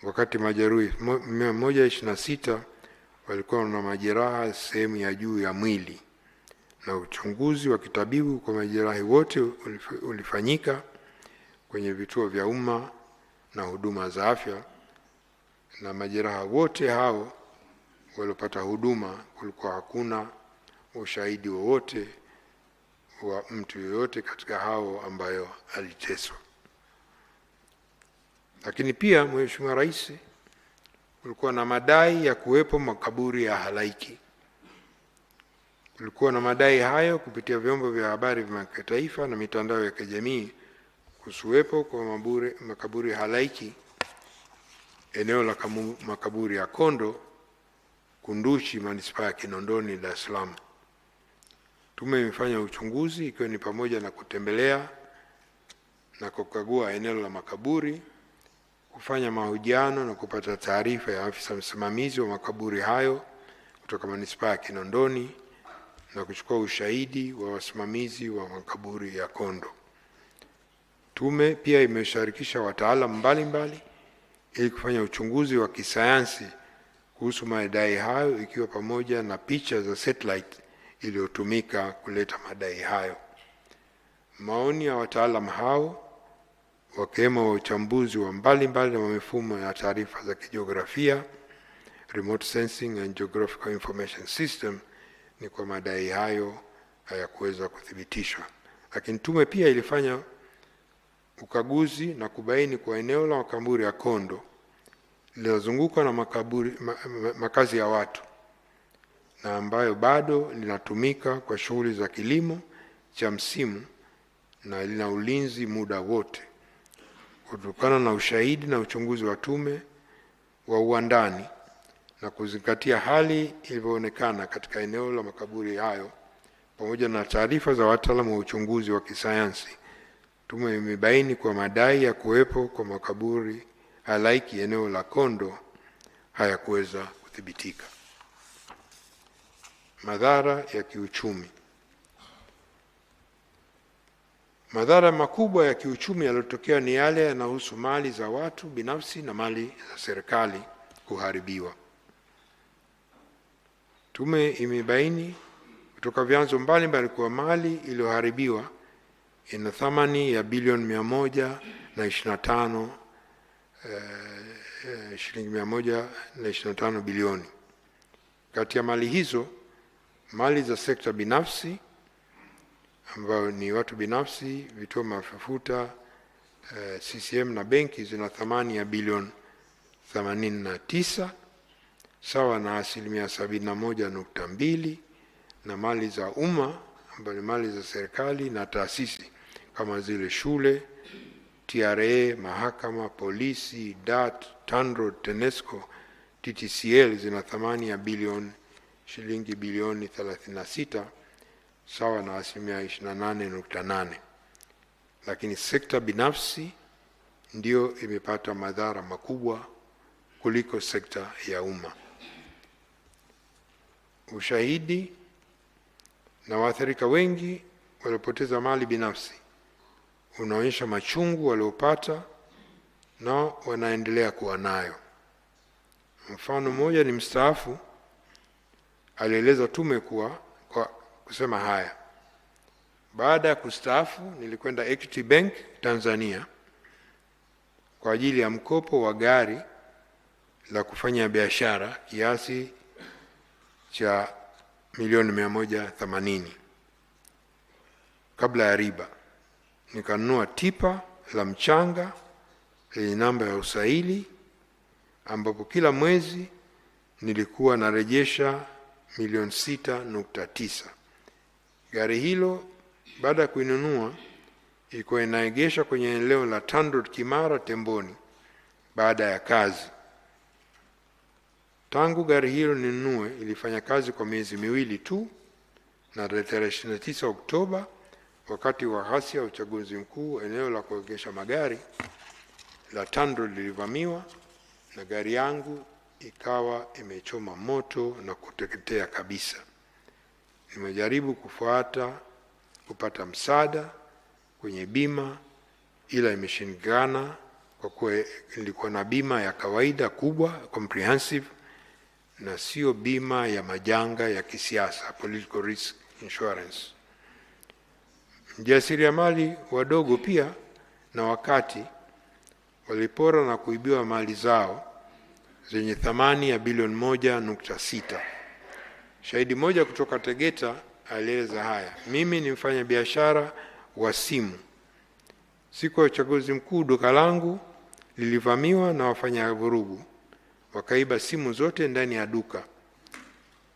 wakati majeruhi 126 walikuwa na majeraha sehemu ya juu ya mwili, na uchunguzi wa kitabibu kwa majeraha wote ulifanyika kwenye vituo vya umma na huduma za afya, na majeraha wote hao waliopata huduma kulikuwa hakuna ushahidi wowote wa mtu yoyote katika hao ambayo aliteswa. Lakini pia Mheshimiwa Rais, kulikuwa na madai ya kuwepo makaburi ya halaiki. Kulikuwa na madai hayo kupitia vyombo vya habari vya kitaifa na mitandao ya kijamii kusuwepo kwa makaburi halaiki eneo la makaburi ya Kondo, Kunduchi, manispaa ya Kinondoni, Dar es Salaam. Tume imefanya uchunguzi ikiwa ni pamoja na kutembelea na kukagua eneo la makaburi, kufanya mahojiano na kupata taarifa ya afisa msimamizi wa makaburi hayo kutoka manispaa ya Kinondoni, na kuchukua ushahidi wa wasimamizi wa makaburi ya Kondo. Tume pia imeshirikisha wataalamu mbalimbali ili kufanya uchunguzi wa kisayansi kuhusu madai hayo, ikiwa pamoja na picha za satellite iliyotumika kuleta madai hayo. Maoni ya wataalamu hao wakiwemo wa uchambuzi wa mbalimbali wa mifumo ya taarifa za kijiografia, remote sensing and geographical information system, ni kwa madai hayo hayakuweza kuthibitishwa. Lakini tume pia ilifanya ukaguzi na kubaini kwa eneo la makaburi ya Kondo linalozungukwa na makazi ya watu na ambayo bado linatumika kwa shughuli za kilimo cha msimu na lina ulinzi muda wote. Kutokana na ushahidi na uchunguzi wa tume wa uandani na kuzingatia hali ilivyoonekana katika eneo la makaburi hayo pamoja na taarifa za wataalamu wa uchunguzi wa kisayansi, tume imebaini kwa madai ya kuwepo kwa makaburi halaiki eneo la Kondo hayakuweza kuthibitika. Madhara ya kiuchumi. Madhara makubwa ya kiuchumi yaliyotokea ni yale yanayohusu mali za watu binafsi na mali za serikali kuharibiwa. Tume imebaini kutoka vyanzo mbalimbali kuwa mali iliyoharibiwa ina thamani ya bilioni 125 shilingi 125 bilioni. Kati ya mali hizo, mali za sekta binafsi ambao ni watu binafsi, vituo vya mafuta, CCM na benki zina thamani ya bilioni 89 sawa na 71.2%, na mali za umma ambazo ni mali za serikali na taasisi kama zile shule, TRA, mahakama, polisi, DART, TANROADS, TANESCO, TTCL zina thamani ya shilingi bilioni 36 sawa na 28.8%. Lakini sekta binafsi ndio imepata madhara makubwa kuliko sekta ya umma. Ushahidi na waathirika wengi waliopoteza mali binafsi unaonyesha machungu waliopata na wanaendelea kuwa nayo. Mfano mmoja ni mstaafu alieleza tume kwa kusema haya: baada ya kustaafu nilikwenda Equity Bank Tanzania kwa ajili ya mkopo wa gari la kufanya biashara kiasi cha milioni 180 kabla ya riba. Nikanunua tipa la mchanga lenye namba ya usaili ambapo kila mwezi nilikuwa narejesha milioni 6.9. Gari hilo baada ya kuinunua ilikuwa inaegesha kwenye eneo la TANROADS Kimara Temboni baada ya kazi. Tangu gari hilo ninunue ilifanya kazi kwa miezi miwili tu, na tarehe 29 Oktoba wakati wa ghasia ya uchaguzi mkuu, eneo la kuegesha magari la TANROADS lilivamiwa na gari yangu ikawa imechoma moto na kuteketea kabisa. Nimejaribu kupata msaada kwenye bima ila imeshindikana kwa kuwa nilikuwa na bima ya kawaida kubwa comprehensive na sio bima ya majanga ya kisiasa political risk insurance. Mjasiriamali wadogo pia na wakati walipora na kuibiwa mali zao zenye thamani ya bilioni 1.6. Shahidi moja kutoka Tegeta alieleza haya: mimi ni mfanya biashara wa simu. Siku ya uchaguzi mkuu duka langu lilivamiwa na wafanya vurugu, wakaiba simu zote ndani ya duka.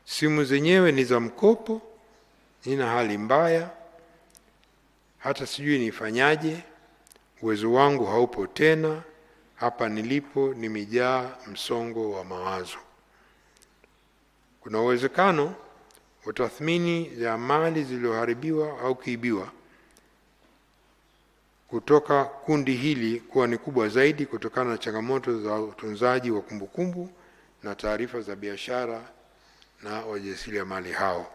Simu zenyewe ni za mkopo, nina hali mbaya, hata sijui nifanyaje, uwezo wangu haupo tena, hapa nilipo nimejaa msongo wa mawazo. Kuna uwezekano wa tathmini ya mali zilizoharibiwa au kuibiwa kutoka kundi hili kuwa ni kubwa zaidi kutokana na changamoto za utunzaji wa kumbukumbu na taarifa za biashara na wajasiriamali hao.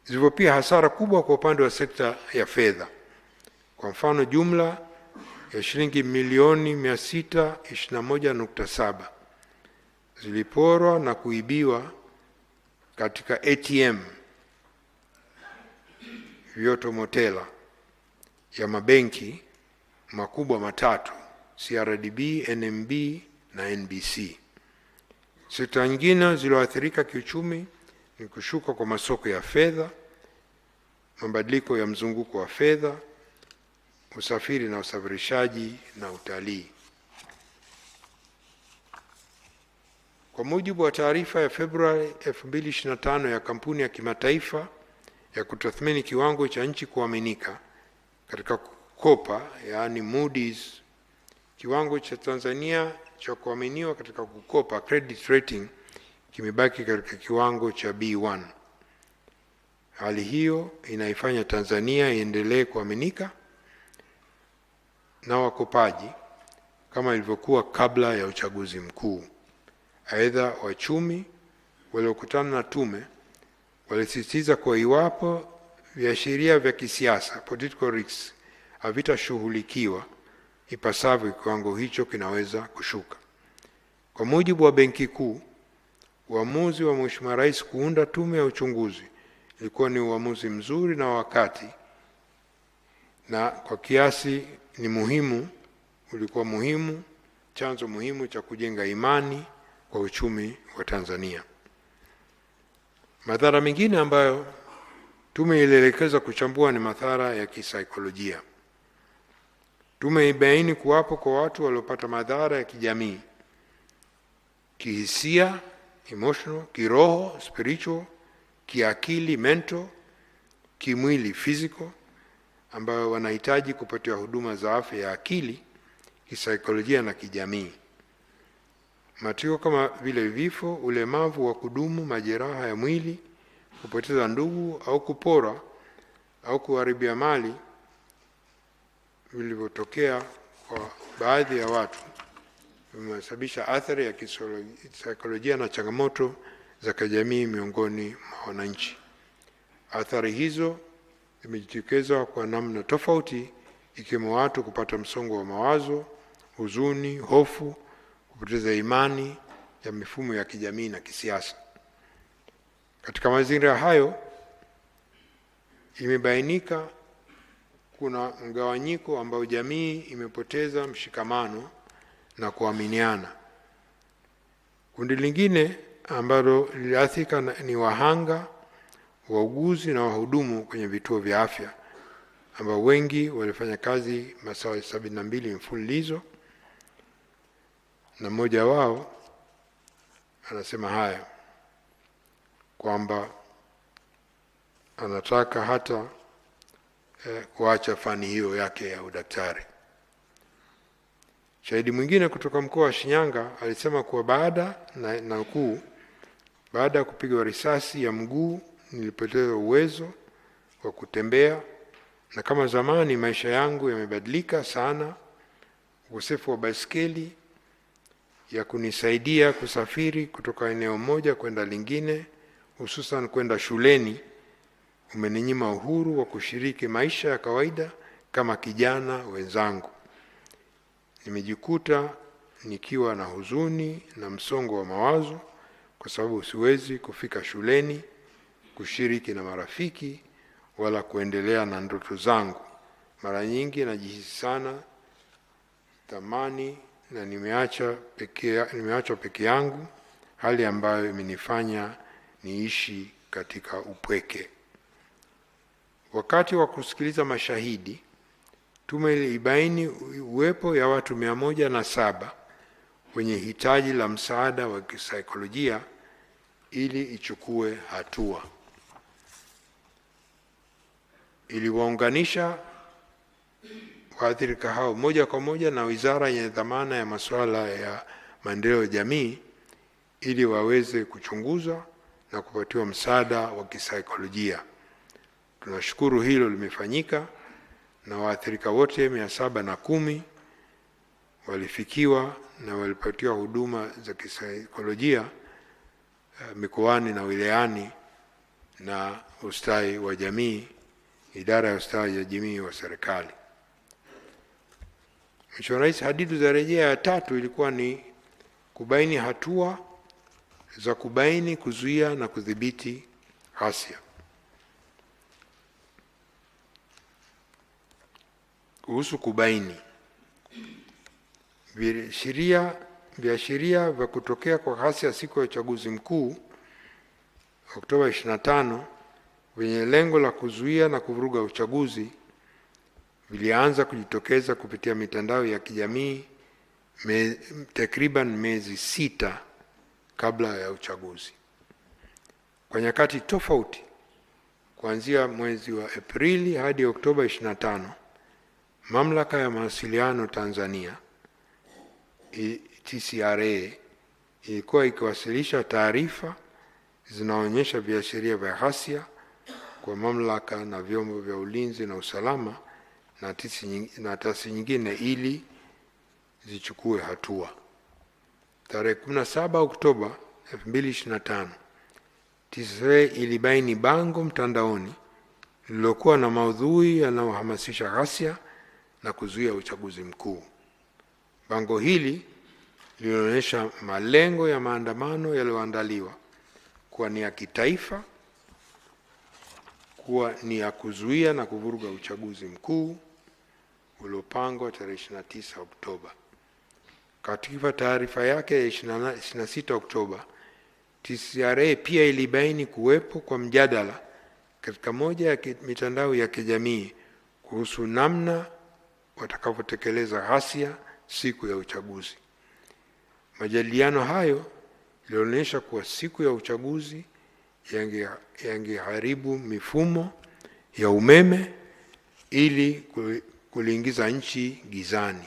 Zilivyo pia hasara kubwa kwa upande wa sekta ya fedha. Kwa mfano, jumla ya shilingi milioni 621.7 ziliporwa na kuibiwa katika ATM Vyoto Motela ya mabenki makubwa matatu: CRDB, NMB na NBC. Sekta nyingine zilizoathirika kiuchumi ni kushuka kwa masoko ya fedha, mabadiliko ya mzunguko wa fedha, usafiri na usafirishaji na utalii. Kwa mujibu wa taarifa ya Februari 2025 ya kampuni ya kimataifa ya kutathmini kiwango cha nchi kuaminika katika kukopa, yaani Moody's, kiwango cha Tanzania cha kuaminiwa katika kukopa, credit rating, kimebaki katika kiwango cha B1. Hali hiyo inaifanya Tanzania iendelee kuaminika na wakopaji kama ilivyokuwa kabla ya uchaguzi mkuu. Aidha, wachumi waliokutana na tume walisisitiza kwa iwapo viashiria vya kisiasa, political risks, havitashughulikiwa ipasavyo, kiwango hicho kinaweza kushuka. Kwa mujibu wa Benki Kuu, uamuzi wa Mheshimiwa Rais kuunda tume ya uchunguzi ilikuwa ni uamuzi mzuri na wakati, na kwa kiasi ni muhimu, ulikuwa muhimu, chanzo muhimu cha kujenga imani kwa uchumi wa Tanzania. Madhara mengine ambayo tume ilielekeza kuchambua ni madhara ya kisaikolojia. Tume ibaini kuwapo kwa watu waliopata madhara ya kijamii, kihisia, emotional, kiroho, spiritual, kiakili, mental, kimwili, physical, ambayo wanahitaji kupatiwa huduma za afya ya akili, kisaikolojia na kijamii. Matokeo kama vile vifo, ulemavu wa kudumu, majeraha ya mwili, kupoteza ndugu au kupora au kuharibia mali vilivyotokea kwa baadhi ya watu vimesababisha athari ya kisaikolojia na changamoto za kijamii miongoni mwa wananchi. Athari hizo zimejitokeza kwa namna tofauti, ikiwemo watu kupata msongo wa mawazo, huzuni, hofu, kupoteza imani ya mifumo ya kijamii na kisiasa. Katika mazingira hayo, imebainika kuna mgawanyiko ambao jamii imepoteza mshikamano na kuaminiana. Kundi lingine ambalo liliathirika ni wahanga, wauguzi na wahudumu kwenye vituo vya afya, ambao wengi walifanya kazi masaa 72 mfululizo, na mmoja wao anasema haya kwamba anataka hata kuacha fani hiyo yake ya udaktari. Shahidi mwingine kutoka mkoa wa Shinyanga alisema kuwa baada ya kupigwa risasi ya mguu nilipoteza uwezo wa kutembea, na kama zamani maisha yangu yamebadilika sana. Ukosefu wa baiskeli ya kunisaidia kusafiri kutoka eneo moja kwenda lingine, hususan kwenda shuleni, umeninyima uhuru wa kushiriki maisha ya kawaida kama kijana wenzangu. Nimejikuta nikiwa na huzuni na msongo wa mawazo kwa sababu siwezi kufika shuleni, kushiriki na marafiki, wala kuendelea na ndoto zangu. Mara nyingi najihisi sana thamani na nimeachwa peke yangu, hali ambayo imenifanya niishi katika upweke. Wakati wa kusikiliza mashahidi, tume ilibaini uwepo ya watu 107 wenye hitaji la msaada wa kisaikolojia ili ichukue hatua. Iliwaunganisha waathirika hao moja kwa moja na wizara yenye dhamana ya masuala ya maendeleo ya jamii ili waweze kuchunguzwa na kupatiwa msaada wa kisaikolojia. Tunashukuru hilo limefanyika na waathirika wote 710 walifikiwa na walipatiwa huduma za kisaikolojia mikoani na wilayani na ustawi wa jamii, idara ya ustawi wa jamii wa serikali. Mheshimiwa Rais, hadidu za rejea ya 3 ilikuwa ni kubaini hatua za kubaini, kuzuia na kudhibiti ghasia. kuhusu kubaini viashiria vya kutokea kwa ghasia siku ya uchaguzi mkuu Oktoba 25 vyenye lengo la kuzuia na kuvuruga uchaguzi vilianza kujitokeza kupitia mitandao ya kijamii takriban miezi 6 kabla ya uchaguzi. Kwa nyakati tofauti, kuanzia mwezi wa Aprili hadi Oktoba 25, Mamlaka ya Mawasiliano Tanzania TCRA ilikuwa ikiwasilisha taarifa zinaonyesha viashiria vya ghasia kwa mamlaka na vyombo vya ulinzi na usalama na taasisi nyingine ili zichukue hatua. Tarehe 17 Oktoba 2025, TCRA ilibaini bango mtandaoni lililokuwa na maudhui yanayohamasisha ghasia na kuzuia uchaguzi mkuu. Bango hili lilionyesha malengo ya maandamano yaliyoandaliwa kuwa ni ya kitaifa, kuwa ni ya kuzuia na kuvuruga uchaguzi mkuu uliopangwa tarehe 29 Oktoba. Katika taarifa yake ya 26 Oktoba, TCRA pia ilibaini kuwepo kwa mjadala katika moja ya mitandao ya kijamii kuhusu namna watakavyotekeleza ghasia siku ya uchaguzi. Majadiliano hayo yalionyesha kuwa siku ya uchaguzi yangeharibu mifumo ya umeme ili kuliingiza nchi gizani,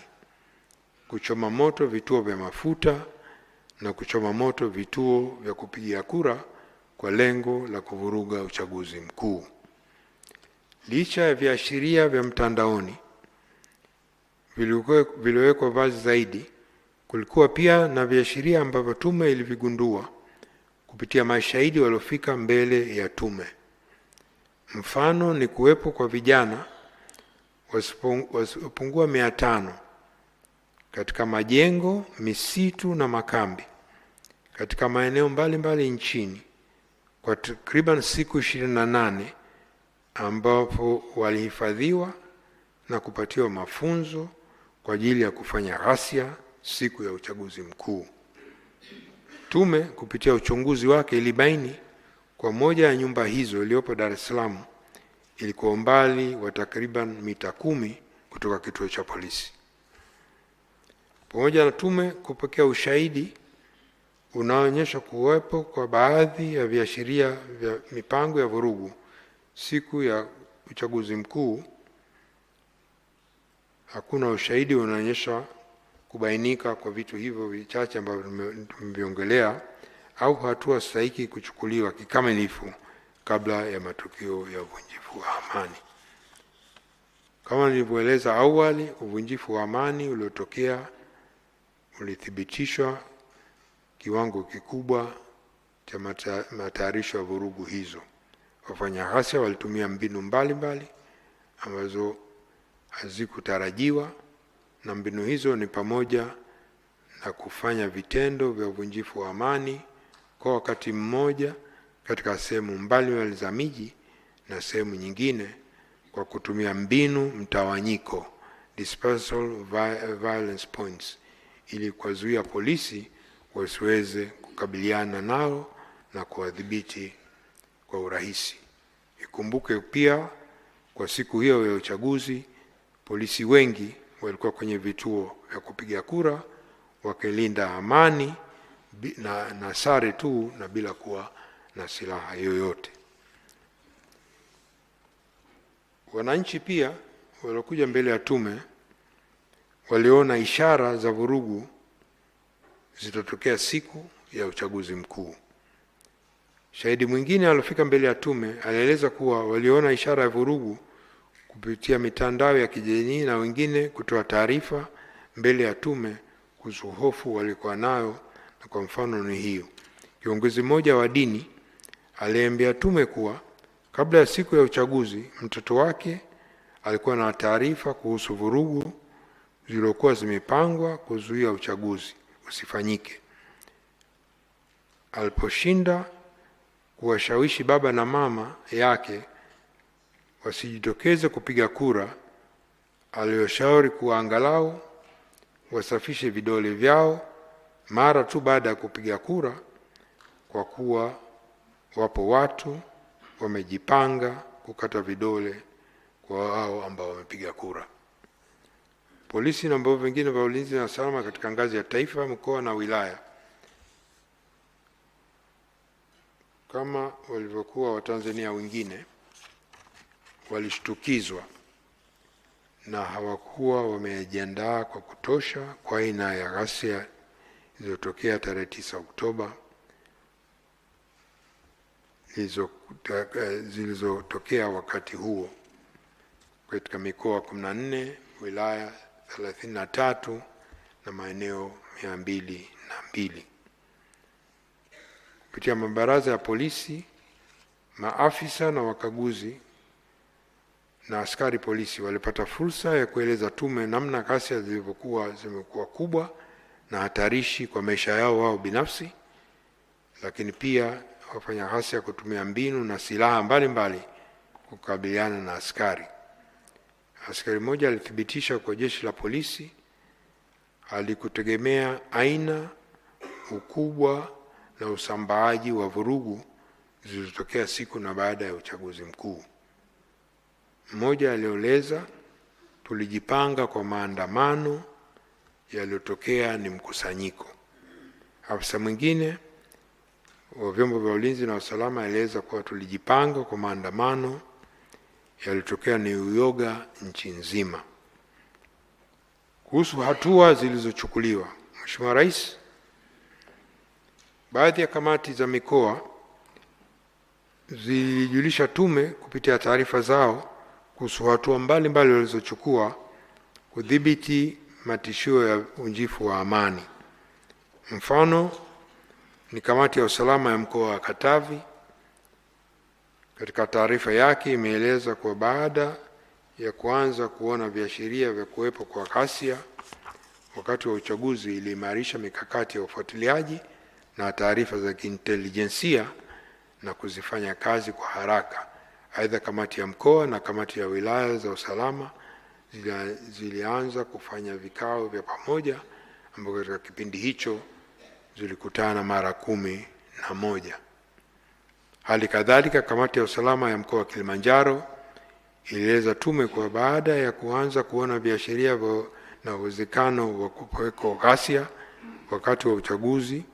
kuchoma moto vituo vya mafuta na kuchoma moto vituo vya kupigia kura kwa lengo la kuvuruga uchaguzi mkuu. Licha ya viashiria vya mtandaoni viliwekwa wazi zaidi, kulikuwa pia na viashiria ambavyo tume ilivigundua kupitia mashahidi waliofika mbele ya tume. Mfano ni kuwepo kwa vijana wasiopungua 500 katika majengo, misitu na makambi katika maeneo mbalimbali nchini kwa takriban siku 28, ambapo walihifadhiwa na kupatiwa mafunzo kwa ajili ya kufanya ghasia siku ya uchaguzi mkuu. Tume kupitia uchunguzi wake ilibaini kwa moja ya nyumba hizo iliyopo Dar es Salaam ilikuwa umbali wa takriban mita 10 kutoka kituo cha polisi. Pamoja na tume kupokea ushahidi unaonyesha kuwepo kwa baadhi ya viashiria vya mipango ya vurugu siku ya uchaguzi mkuu, hakuna ushahidi unaonyesha kubainika kwa vitu hivyo vichache ambavyo tumeviongelea au hatua stahiki kuchukuliwa kikamilifu kabla ya matukio ya uvunjifu wa amani. Kama nilivyoeleza awali, uvunjifu wa amani uliotokea ulithibitishwa kiwango kikubwa cha matayarisho ya vurugu hizo. Wafanya ghasia walitumia mbinu mbalimbali ambazo hazikutarajiwa, na mbinu hizo ni pamoja na kufanya vitendo vya uvunjifu wa amani kwa wakati mmoja katika sehemu mbalimbali za miji na sehemu nyingine kwa kutumia mbinu mtawanyiko, dispersal violence points, ili kuzuia polisi wasiweze kukabiliana nao na kuwadhibiti kwa urahisi. Ikumbuke pia kwa siku hiyo ya uchaguzi, polisi wengi walikuwa kwenye vituo vya kupiga kura wakilinda amani na sare tu na bila kuwa na silaha yoyote. Wananchi pia waliokuja mbele ya tume waliona ishara za vurugu zitatokea siku ya uchaguzi mkuu. Shahidi mwingine aliyofika mbele ya tume alieleza kuwa waliona ishara ya vurugu kupitia mitandao ya kijamii na wengine kutoa taarifa mbele ya tume kuhusu hofu walikuwa nayo, na kwa mfano ni hiyo. Kiongozi mmoja wa dini aliambia tume kuwa kabla ya siku ya uchaguzi mtoto wake alikuwa na taarifa kuhusu vurugu zilizokuwa zimepangwa kuzuia uchaguzi usifanyike. Aliposhinda kuwashawishi baba na mama yake wasijitokeze kupiga kura, alioshauri kuwa angalau wasafishe vidole vyao mara tu baada ya kupiga kura, kwa kuwa wapo watu wamejipanga kukata vidole kwa hao ambao wamepiga kura. Polisi na vyombo vingine vya ulinzi na usalama katika ngazi ya taifa, mkoa na wilaya, kama walivyokuwa Watanzania wengine, walishtukizwa na hawakuwa wamejiandaa kwa kutosha kwa aina ya ghasia zilizotokea tarehe 9 Oktoba zilizotokea wakati huo katika mikoa 14, wilaya 33 na maeneo 202. Kupitia mabaraza ya polisi, maafisa na wakaguzi na askari polisi walipata fursa ya kueleza tume namna ghasia zimekuwa kubwa na hatarishi kwa maisha yao wao binafsi, lakini pia wafanya ghasia kutumia mbinu na silaha mbalimbali kukabiliana na askari. Askari mmoja alithibitisha kwa jeshi la polisi alikutegemea aina, ukubwa na usambaaji wa vurugu zilizotokea siku na baada ya uchaguzi mkuu. Mmoja alieleza, tulijipanga kwa maandamano yaliyotokea ni mkusanyiko. Afisa mwingine wa vyombo vya ulinzi na usalama alieleza kuwa tulijipanga kwa maandamano yaliyotokea ni uyoga nchi nzima. Kuhusu hatua zilizochukuliwa, Mheshimiwa Rais, baadhi ya kamati za mikoa zilijulisha tume kupitia taarifa zao kuhusu hatua mbalimbali walizochukua kudhibiti matishio ya uvunjifu wa amani. Mfano ni kamati ya usalama ya mkoa wa Katavi. Katika taarifa yake imeeleza kwa baada ya kuanza kuona viashiria vya kuwepo kwa ghasia wakati wa uchaguzi, iliimarisha mikakati ya ufuatiliaji na taarifa za kiintelijensia na kuzifanya kazi kwa haraka. Aidha, kamati ya mkoa na kamati ya wilaya za usalama zilianza kufanya vikao vya pamoja ambavyo katika kipindi hicho zilikutana mara 11. Hali kadhalika, kamati ya usalama ya mkoa wa Kilimanjaro ilieleza tume kwa baada ya kuanza kuona viashiria na uwezekano wa kuwepo ghasia wakati wa uchaguzi,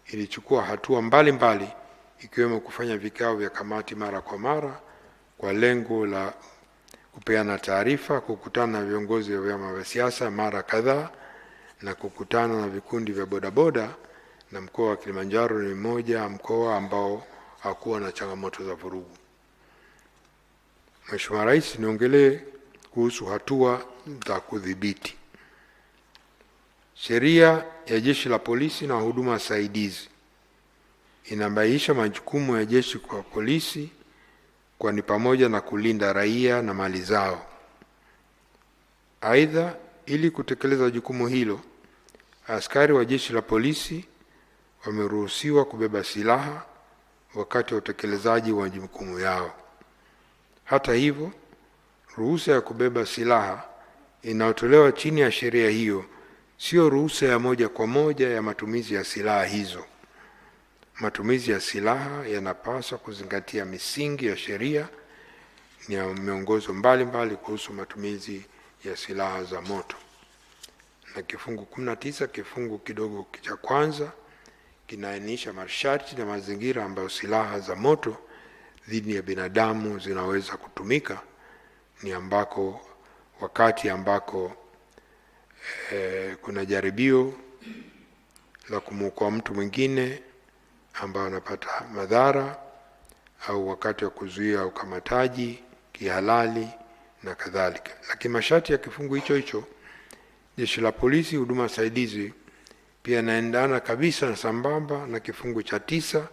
ilichukua hatua mbalimbali ikiwemo kufanya vikao vya kamati mara kwa mara kwa lengo la kupeana taarifa, kukutana na viongozi wa vyama vya siasa mara kadhaa na kukutana na vikundi vya bodaboda, na mkoa wa Kilimanjaro ni mmoja mkoa ambao hakuwa na changamoto za vurugu. Mheshimiwa Rais, niongelee kuhusu hatua za kudhibiti. Sheria ya Jeshi la Polisi na huduma saidizi inabainisha majukumu ya jeshi kwa polisi, kwa ni pamoja na kulinda raia na mali zao. Aidha, ili kutekeleza jukumu hilo, askari wa jeshi la polisi wameruhusiwa kubeba silaha wakati wa utekelezaji wa majukumu yao. Hata hivyo, ruhusa ya kubeba silaha inayotolewa chini ya sheria hiyo sio ruhusa ya moja kwa moja ya matumizi ya silaha hizo. Matumizi ya silaha yanapaswa kuzingatia misingi ya sheria na miongozo mbalimbali kuhusu matumizi ya silaha za moto. Na kifungu 19 kifungu kidogo cha kwanza kinaainisha masharti na mazingira ambayo silaha za moto dhidi ya binadamu zinaweza kutumika. Ni ambako wakati ambako kuna jaribio la kumuokoa mtu mwingine ambao anapata madhara, au wakati wa kuzuia ukamataji kihalali na kadhalika. Lakini masharti ya kifungu hicho Jeshi la Polisi huduma saidizi pia naendana kabisa na sambamba na kifungu cha 9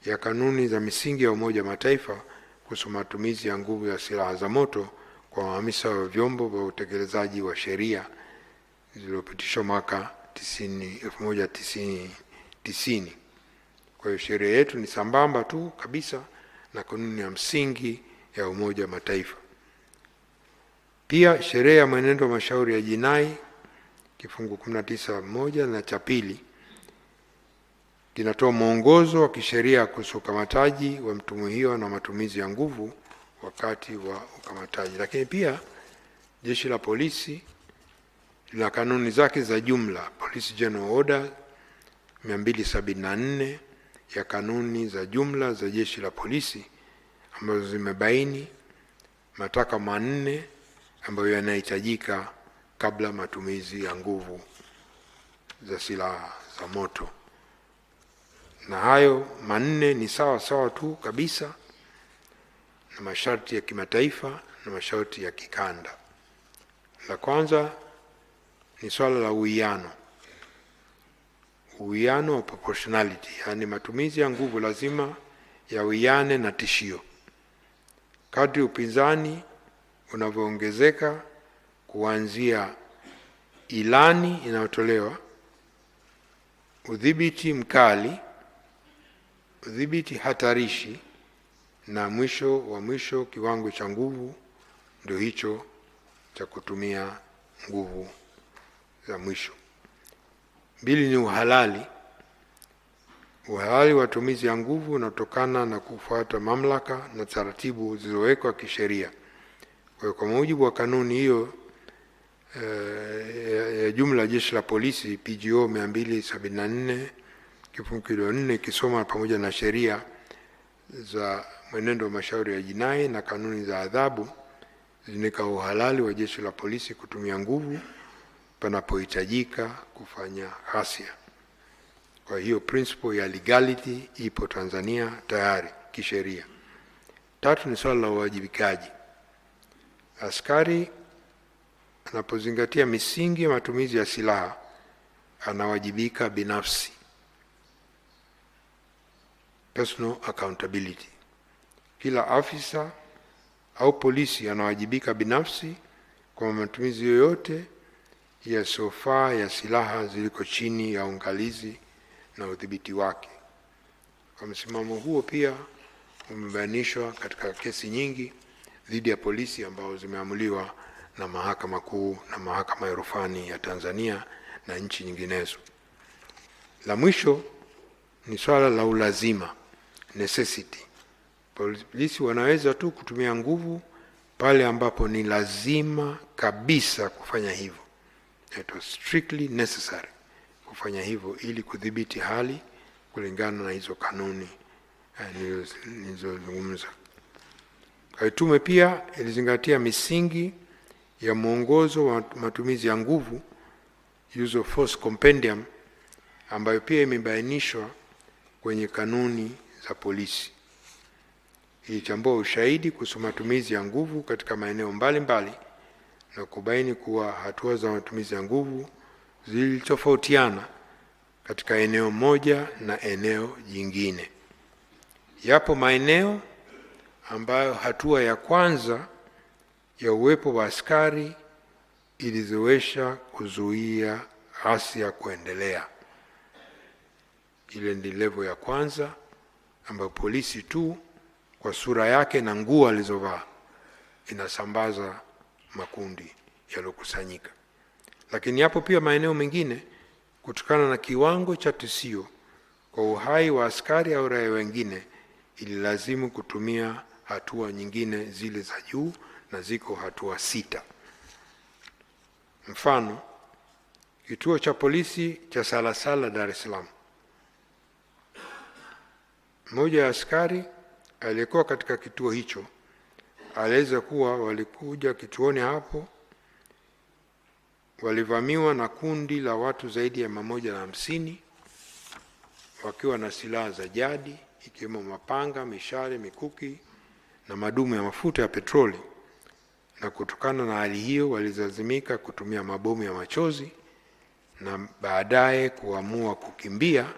ya kanuni za misingi ya Umoja wa Mataifa kuhusu matumizi ya nguvu ya silaha za moto kwa maafisa wa vyombo vya utekelezaji wa sheria zilizopitishwa mwaka 1990. Kwa hiyo sheria yetu ni sambamba tu kabisa na kanuni ya msingi ya Umoja wa Mataifa. Pia sheria ya mwenendo wa mashauri ya jinai kifungu 19(1) na cha pili kinatoa mwongozo wa kisheria kuhusu ukamataji wa mtuhumiwa na matumizi ya nguvu wakati wa ukamataji. Lakini pia jeshi la polisi lina kanuni zake za jumla, Police General Order 274 ya kanuni za jumla za jeshi la polisi, ambazo zimebaini mataka manne ambayo yanahitajika kabla matumizi ya nguvu za silaha za moto. Na hayo manne ni sawa tu kabisa na masharti ya kimataifa na masharti ya kikanda. La kwanza ni swala la uwiano wa proportionality, yani matumizi ya nguvu lazima yawiane na tishio. Kadri upinzani unavyoongezeka kuanzia ilani inayotolewa, udhibiti mkali, udhibiti hatarishi, na mwisho kiwango cha nguvu, ndio hicho cha kutumia nguvu za mwisho. Mbili ni uhalali. Uhalali wa matumizi ya nguvu unatokana na kufuata mamlaka na taratibu zilizowekwa kisheria. Kwa mujibu wa kanuni hiyo ya jumla ya jeshi la polisi PGO 274 kifungu 4 kisoma pamoja na sheria za mwenendo wa mashauri ya jinai na kanuni za adhabu zinika uhalali wa jeshi la polisi kutumia nguvu panapohitajika kufanya ghasia. Kwa hiyo principle ya legality ipo Tanzania tayari kisheria. Tatu ni swala la uwajibikaji. Askari anapozingatia misingi ya matumizi ya silaha anawajibika binafsi, personal accountability. Kila afisa au polisi anawajibika binafsi kwa matumizi yoyote ya sofa ya silaha ziliko chini ya uangalizi na udhibiti wake. Kwa msimamo huo pia umebainishwa katika kesi nyingi dhidi ya polisi ambao zimeamuliwa na Mahakama Kuu na Mahakama ya Rufani ya Tanzania na nchi nyinginezo. La mwisho ni swala la ulazima, necessity. Polisi wanaweza tu kutumia nguvu pale ambapo ni lazima kabisa kufanya hivyo. It was strictly necessary kufanya hivyo ili kudhibiti hali kulingana na hizo kanuni nilizozungumza. Tume pia ilizingatia misingi ya mwongozo wa matumizi ya nguvu, Use of Force Compendium, ambayo pia imebainishwa kwenye kanuni za polisi. Ilichambua ushahidi kuhusu matumizi ya nguvu katika maeneo mbalimbali na kubaini kuwa hatua za matumizi ya nguvu zilitofautiana katika eneo moja na eneo jingine. Yapo maeneo ambayo hatua ya kwanza ya uwepo wa askari ilizoesha kuzuia ghasia kuendelea. Ile ndi level ya kwanza ambayo polisi tu kwa sura yake na nguo alizovaa inasambaza makundi yalokusanyika. Lakini yapo pia maeneo mengine kutokana na kiwango cha tishio kwa uhai wa askari au raia wengine ililazimu kutumia hatua nyingine zile za juu, na ziko hatua 6. Mfano, kituo cha polisi cha Salasala Dar es Salaam. Mmoja ya askari aliyekuwa katika kituo hicho alieleza kuwa walikuja kituoni hapo, walivamiwa na kundi la watu zaidi ya 150 wakiwa na silaha za jadi ikiwemo mapanga, mishale, mikuki na madumu ya mafuta ya petroli, na kutokana na hali hiyo walilazimika kutumia mabomu ya machozi na baadaye kuamua kukimbia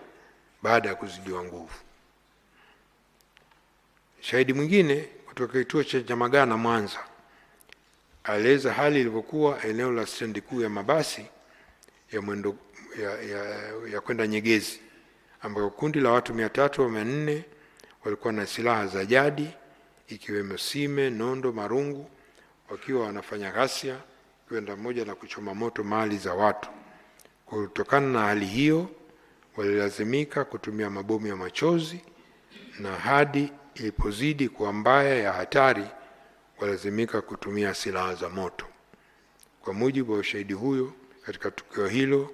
baada ya kuzidiwa nguvu. Shahidi mwingine kutoka kituo cha Nyamagana Mwanza alieleza hali ilivyokuwa eneo la stendi kuu ya mabasi ya mwendo ya kwenda Nyegezi, ambapo kundi la watu 300 au 400 walikuwa na silaha za jadi ikiwemo sime, nondo, marungu, wakiwa wanafanya ghasia, kwenda moja na kuchoma moto mali za watu. Kutokana na hali hiyo, walilazimika kutumia mabomu ya machozi, na hadi ilipozidi kuwa mbaya ya hatari, walazimika kutumia silaha za moto. Kwa mujibu wa ushahidi huyo, katika tukio hilo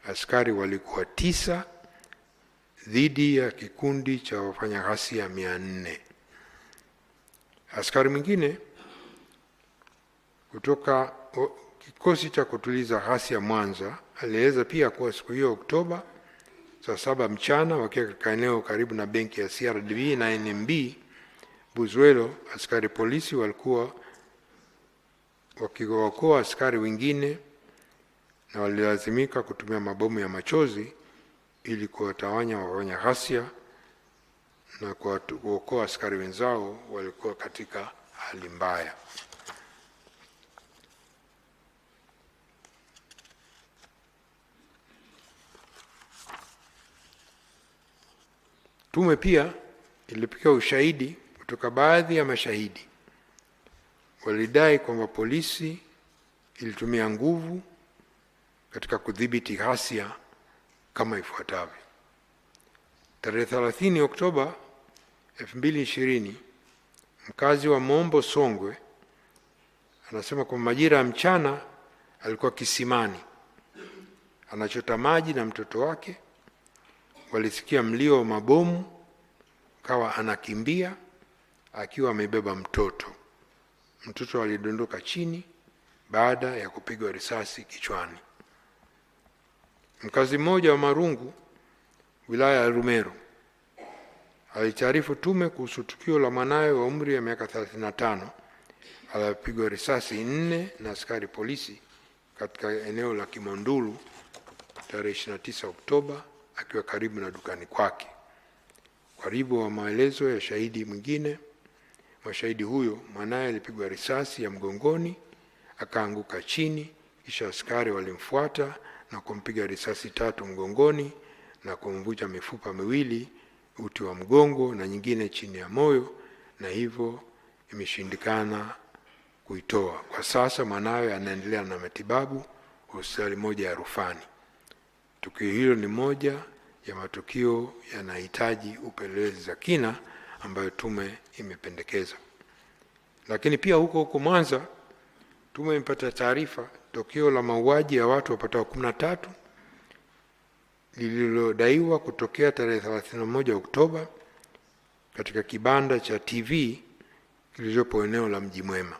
askari walikuwa 9 dhidi ya kikundi cha wafanya ghasia 400. Askari mwingine kutoka kikosi cha kutuliza ghasia Mwanza alieleza pia kuwa siku hiyo Oktoba saa 7 mchana, wakiwa katika eneo karibu na benki ya CRDB na NMB Buzwelo, askari polisi walikuwa wakiwaokoa askari wengine na walilazimika kutumia mabomu ya machozi ili kuwatawanya wafanya ghasia na kuokoa askari wenzao walikuwa katika hali mbaya. Tume pia ilipokea ushahidi kutoka baadhi ya mashahidi. Walidai kwamba polisi ilitumia nguvu katika kudhibiti ghasia kama ifuatavyo. Tarehe 30 Oktoba 2020, mkazi wa Mombo Songwe anasema kwa majira ya mchana alikuwa kisimani anachota maji na mtoto wake. Walisikia mlio wa mabomu, kawa anakimbia akiwa amebeba mtoto. Mtoto alidondoka chini baada ya kupigwa risasi kichwani. Mkazi mmoja wa Marungu, wilaya ya Rumeru, alitaarifu tume kuhusu tukio la mwanawe wa umri ya miaka 35 alipigwa risasi 4 na askari polisi katika eneo la Kimondulu tarehe 29 Oktoba akiwa karibu na dukani kwake. Karibu wa maelezo ya shahidi mwingine, mashahidi huyo, mwanae alipigwa risasi ya mgongoni akaanguka chini, kisha askari walimfuata na kumpiga risasi 3 mgongoni na kumvunja mifupa miwili, uti wa mgongo na nyingine chini ya moyo, na hivyo imeshindikana kuitoa. Kwa sasa mwanawe anaendelea na matibabu hospitali moja ya rufani. Tukio hilo ni moja ya matukio yanahitaji upelelezi za kina ambayo tume imependekeza. Lakini pia huko Mwanza, tume imepata taarifa tukio la mauaji ya watu wapatao 13 lililodaiwa kutokea tarehe 31 Oktoba katika kibanda cha TV kilichopo eneo la Mji Mwema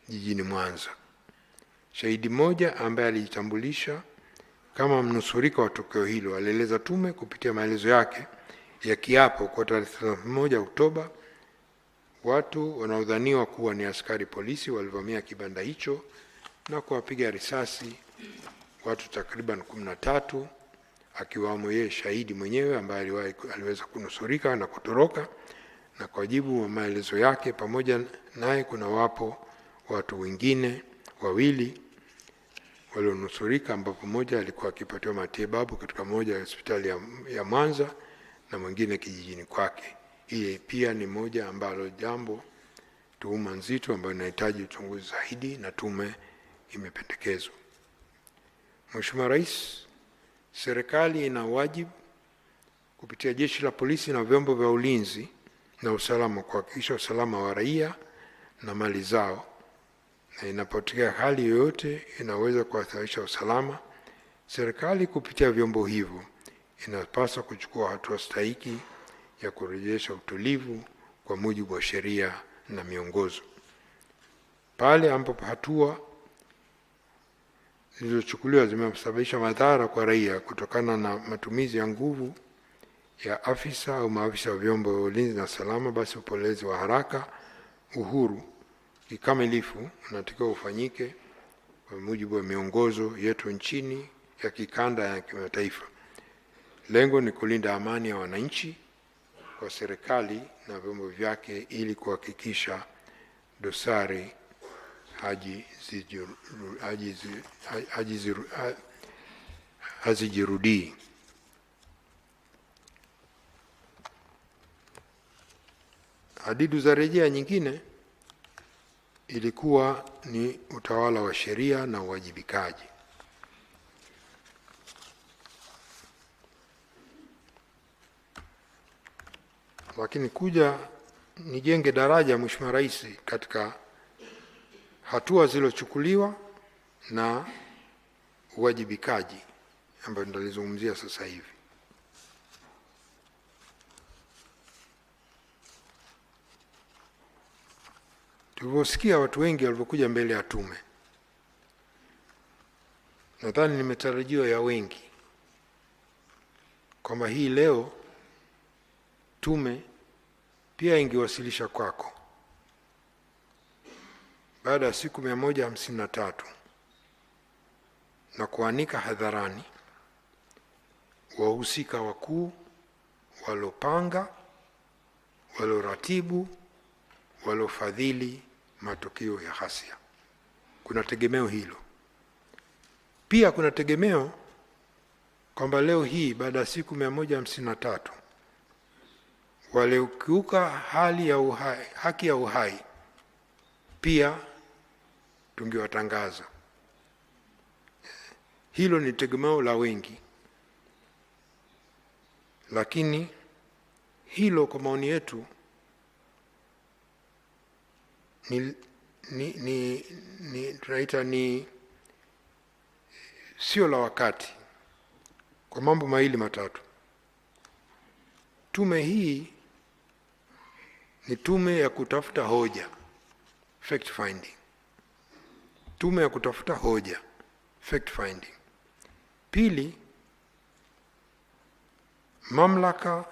jijini Mwanza. Shahidi mmoja ambaye alijitambulisha kama mnusurika wa tukio hilo alieleza tume kupitia maelezo yake ya kiapo kwa tarehe 31 Oktoba watu wanaodhaniwa kuwa ni askari polisi walivamia kibanda hicho na kuwapiga risasi watu takriban 13, akiwamo yeye shahidi mwenyewe ambaye aliweza kunusurika na kutoroka, na kwa jibu wa maelezo yake pamoja naye kuna wapo watu wengine 2 walionusurika, ambapo mmoja alikuwa akipatiwa matibabu katika moja ya hospitali ya Mwanza na mwingine kijijini kwake. Hii pia ni moja ambalo jambo tuhuma nzito ambayo inahitaji uchunguzi zaidi na tume imependekezwa. Mheshimiwa Rais, serikali ina wajibu kupitia jeshi la polisi na vyombo vya ulinzi na usalama kuhakikisha usalama wa raia na mali zao, na inapotokea hali yoyote inaweza kuhatarisha usalama, serikali kupitia vyombo hivyo inapaswa kuchukua hatua stahiki ya kurejesha utulivu kwa mujibu wa sheria na miongozo. Pale ambapo hatua zilizochukuliwa zimesababisha madhara kwa raia kutokana na matumizi ya nguvu ya afisa au maafisa wa vyombo vya ulinzi na salama, basi upelelezi wa haraka uhuru kikamilifu unatakiwa ufanyike kwa mujibu wa miongozo yetu nchini, ya kikanda na kimataifa. Lengo ni kulinda amani ya wananchi kwa serikali na vyombo vyake ili kuhakikisha dosari hazijirudii. Hadidu za rejea nyingine ilikuwa ni utawala wa sheria na uwajibikaji. Lakini kuja nijenge daraja, Mheshimiwa Rais, katika hatua zilizochukuliwa na uwajibikaji ambayo nitalizungumzia sasa hivi. Tulivyosikia watu wengi walivyokuja mbele ya tume, nadhani ni matarajio ya wengi kwamba hii leo tume pia ingewasilisha kwako baada ya siku 153 na kuanika hadharani wahusika wakuu, walopanga, waloratibu, walofadhili matukio ya ghasia. Kuna tegemeo hilo. Pia kuna tegemeo kwamba leo hii baada ya siku 153 waliokiuka hali ya uhai, haki ya uhai, pia tungewatangaza. Hilo ni tegemeo la wengi, lakini hilo kwa maoni yetu tunaita ni sio la wakati, kwa mambo mawili matatu. Tume hii ni tume ya kutafuta hoja, fact finding. Tume ya kutafuta hoja, fact finding. Pili, mamlaka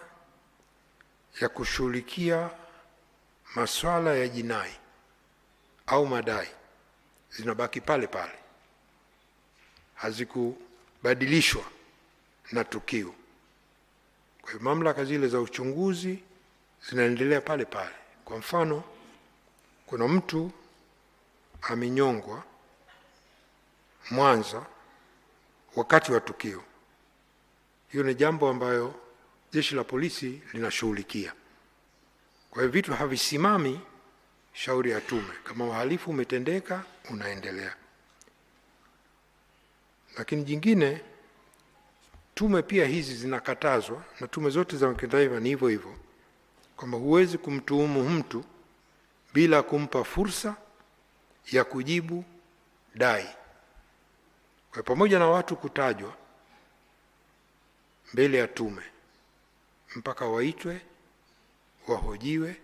ya kushughulikia masuala ya jinai au madai zinabaki pale pale, hazikubadilishwa na tukio. Kwa hiyo mamlaka zile za uchunguzi zinaendelea pale pale. Kwa mfano, kuna mtu amenyongwa Mwanza wakati wa tukio. Hiyo ni jambo ambayo jeshi la polisi linashughulikia. Kwa hiyo vitu havisimami shauri ya tume. Kama uhalifu umetendeka, unaendelea. Lakini jingine, tume pia hizi zinakatazwa, na tume zote za kimataifa ni hivyo hivyo, kwamba huwezi kumtuhumu mtu bila kumpa fursa ya kujibu dai. Kwa pamoja na watu kutajwa mbele ya tume, mpaka waitwe, wahojiwe,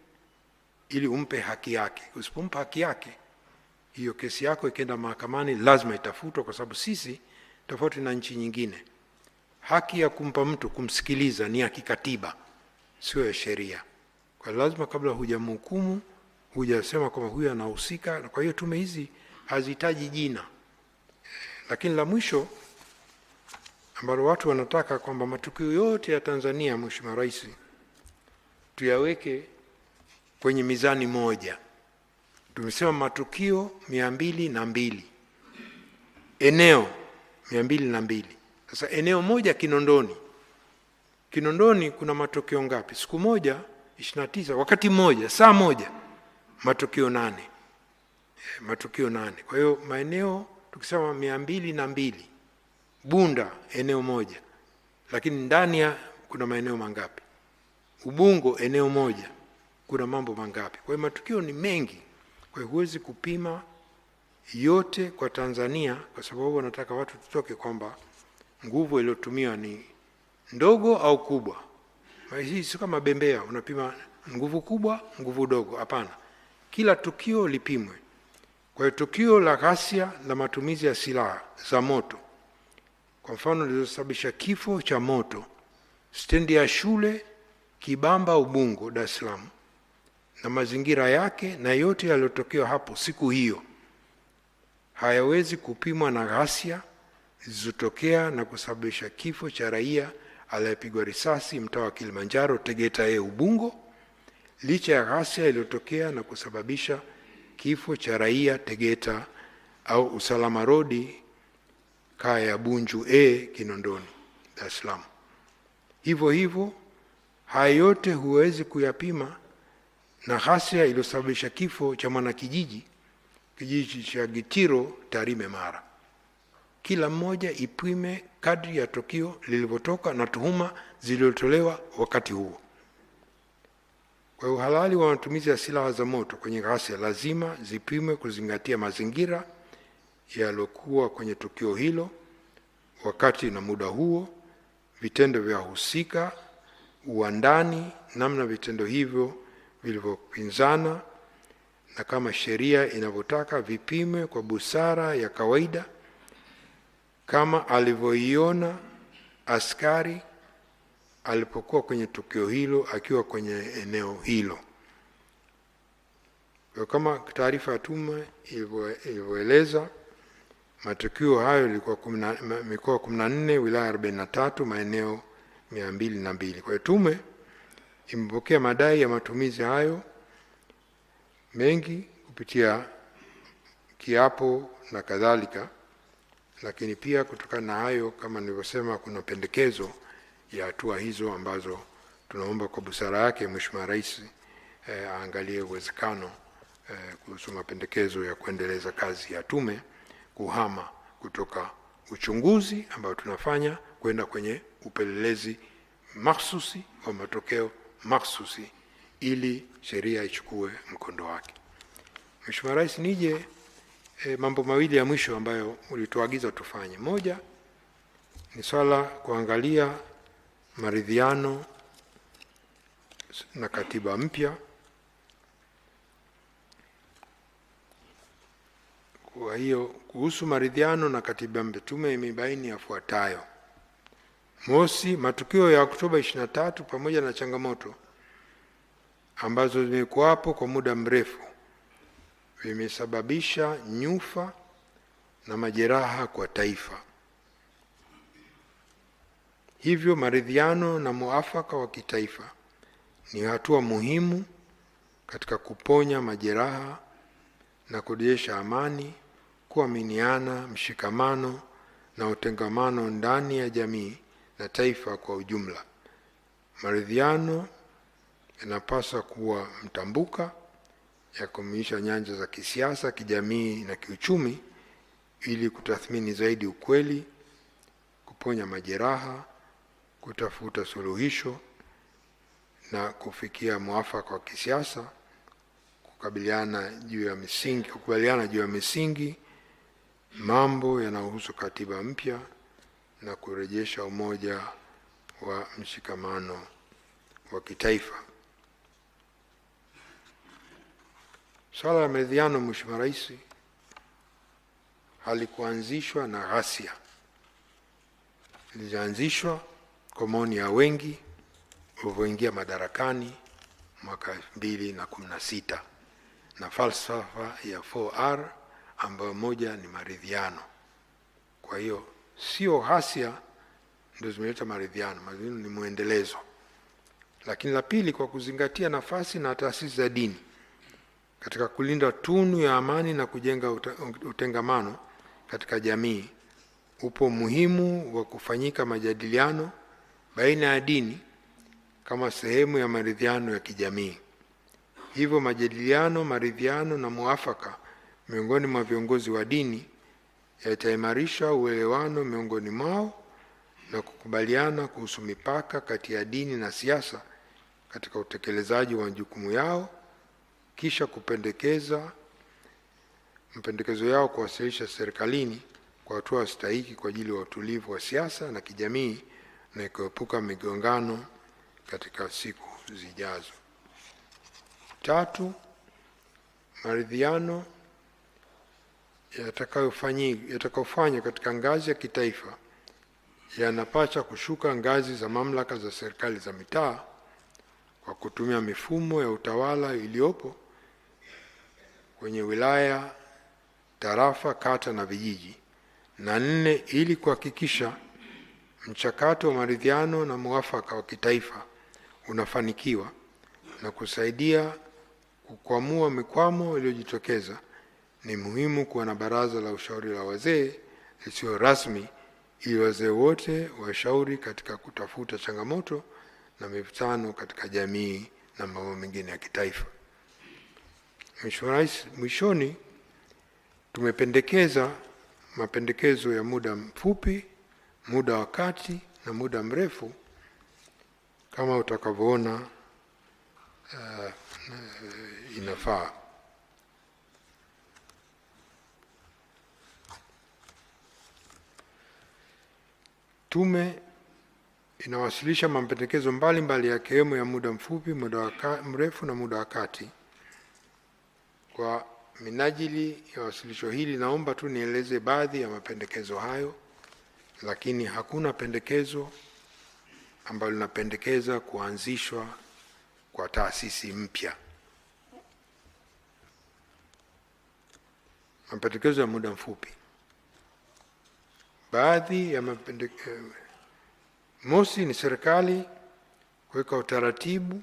ili umpe haki yake. Usipompa haki yake, hiyo kesi yako ikienda mahakamani lazima itafutwa, kwa sababu sisi, tofauti na nchi nyingine, haki ya kumpa mtu kumsikiliza ni ya kikatiba, sio ya sheria. Kwa lazima kabla hujamhukumu, hujasema kwamba huyu anahusika. Kwa hiyo tume hizi hazihitaji jina. Lakini la mwisho ambalo watu wanataka kwamba matukio yote ya Tanzania, Mheshimiwa Rais, tuyaweke kwenye mizani moja. Tumesema matukio 202, eneo 202. Sasa eneo moja Kinondoni. Kinondoni kuna matukio ngapi? Siku moja 29, wakati mmoja, saa moja, matukio 8. Matukio 8. Kwa hiyo maeneo tukisema 202, Bunda eneo moja, lakini ndani ya kuna maeneo mangapi? Ubungo eneo moja, kuna mambo mangapi? Kwa hiyo matukio ni mengi. Kwa hiyo huwezi kupima yote kwa Tanzania, kwa sababu wanataka watu tutoke kwamba nguvu iliyotumiwa ni ndogo au kubwa. Hii sio kama bembea, unapima nguvu kubwa, nguvu dogo. Hapana, kila tukio lipimwe. Kwa hiyo tukio la ghasia la matumizi ya silaha za moto, kwa mfano, lililosababisha kifo cha moto stendi ya shule Kibamba Ubungo, Dar es Salaam, na mazingira yake na yote yaliyotokea hapo siku hiyo, hayawezi kupimwa na ghasia zilizotokea na kusababisha kifo cha raia aliyepigwa risasi mtaa wa Kilimanjaro, Tegeta Ubungo, licha ya ghasia iliyotokea na kusababisha kifo cha raia Tegeta au Usalama Road, kaya ya Bunju Kinondoni, Dar es Salaam. Hivyo hivyo, haya yote huwezi kuyapima na ghasia iliyosababisha kifo cha mwanakijiji kijiji cha Gitiro, Tarime, Mara. Kila mmoja ipime kadri ya tukio lilivyotoka na tuhuma zilizotolewa wakati huo. Kwa uhalali wa matumizi ya silaha za moto kwenye ghasia lazima zipimwe kuzingatia mazingira yaliokuwa kwenye tukio hilo wakati na muda huo, vitendo vya husika, uandani, namna vitendo hivyo vilivyopinzana, na kama sheria inavyotaka vipimwe kwa busara ya kawaida kama alivyoiona askari alipokuwa kwenye tukio hilo akiwa kwenye eneo hilo. Kwa kama taarifa ya tume ilivyoeleza, matukio hayo yalikuwa mikoa 14, wilaya 43, maeneo 202. Kwa hiyo tume imepokea madai ya matumizi hayo mengi kupitia kiapo na kadhalika, lakini pia kutokana na hayo, kama nilivyosema, kuna pendekezo ya hatua hizo ambazo tunaomba kwa busara yake Mheshimiwa Rais aangalie uwezekano kuhusu mapendekezo ya kuendeleza kazi ya tume kuhama kutoka uchunguzi ambao tunafanya kwenda kwenye upelelezi mahsusi wa matokeo mahsusi ili sheria ichukue mkondo wake. Mheshimiwa Rais, nije mambo mawili ya mwisho ambayo ulituagiza tufanye. Moja ni swala kuangalia maridhiano na katiba mpya. Kwa hiyo kuhusu maridhiano na katiba mpya, tume imebaini yafuatayo. Mosi, matukio ya Oktoba 23 pamoja na changamoto ambazo zimekuwapo kwa muda mrefu vimesababisha nyufa na majeraha kwa taifa. Hivyo maridhiano na muafaka wa kitaifa ni hatua muhimu katika kuponya majeraha na kurejesha amani, kuaminiana, mshikamano na utengamano ndani ya jamii na taifa kwa ujumla. Maridhiano yanapaswa kuwa mtambuka ya kuimarisha nyanja za kisiasa, kijamii na kiuchumi ili kutathmini zaidi ukweli, kuponya majeraha, kutafuta suluhisho na kufikia muafaka wa kisiasa, kukubaliana juu ya misingi mambo yanayohusu katiba mpya na kurejesha umoja wa mshikamano wa kitaifa. Swala la maridhiano, Mheshimiwa Rais, halikuanzishwa na ghasia. Lilianzishwa kwa maoni ya wengi walivyoingia madarakani mwaka 2016 na falsafa ya 4R ambayo moja ni maridhiano. Kwa hiyo sio ghasia ndio zimeleta maridhiano, maridhiano ni muendelezo. Lakini la pili, kwa kuzingatia nafasi na taasisi za dini katika kulinda tunu ya amani na kujenga utengamano katika jamii, upo muhimu wa kufanyika majadiliano baina ya dini kama sehemu ya maridhiano ya kijamii. Hivyo majadiliano, maridhiano na muafaka miongoni mwa viongozi wa dini yataimarisha uelewano miongoni mwao na kukubaliana kuhusu mipaka kati ya dini na siasa katika utekelezaji wa majukumu yao, kisha mapendekezo yao kuwasilisha serikalini kwa hatua stahiki kwa ajili ya utulivu wa siasa na kijamii na kuepuka migongano katika siku zijazo. Tatu, maridhiano yatakayofanywa katika ngazi ya kitaifa yanapaswa kushuka ngazi za mamlaka za serikali za mitaa kwa kutumia mifumo ya utawala iliyopo kwenye wilaya, tarafa, kata na vijiji. Na nne, ili kuhakikisha mchakato wa maridhiano na muafaka wa kitaifa unafanikiwa na kusaidia kukwamua mikwamo iliyojitokeza, ni muhimu kuwa na baraza la ushauri la wazee lisio rasmi ili wazee wote washauri katika kutafuta changamoto na mivutano katika jamii na mambo mengine ya kitaifa. Mheshimiwa Rais, mwishoni Tumependekeza mapendekezo ya muda mfupi, muda wa kati na muda mrefu kama utakavyoona inafaa. Tume inawasilisha mapendekezo mbalimbali yakiwemo ya muda mfupi, muda mrefu na muda wa kati. Kwa minajili ya wasilisho hili, naomba tu nieleze baadhi ya mapendekezo hayo, lakini hakuna pendekezo ambalo linapendekeza kuanzishwa kwa taasisi mpya. Mapendekezo ya muda mfupi. Baadhi ya mapendekezo: mosi, ni serikali kuweka utaratibu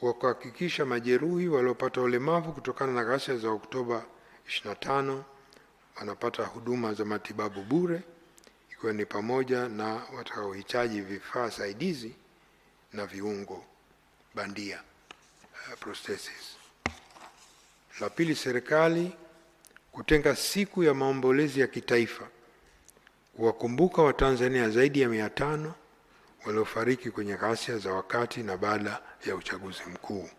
wa kuhakikisha majeruhi waliopata ulemavu kutokana na ghasia za Oktoba 25 wanapata huduma za matibabu bure, ikiwa ni pamoja na watakaohitaji vifaa saidizi na viungo bandia, prosthesis. La pili, serikali kutenga siku ya maombolezi ya kitaifa kuwakumbuka Watanzania zaidi ya 500 waliofariki kwenye ghasia za wakati na baada ya uchaguzi mkuu.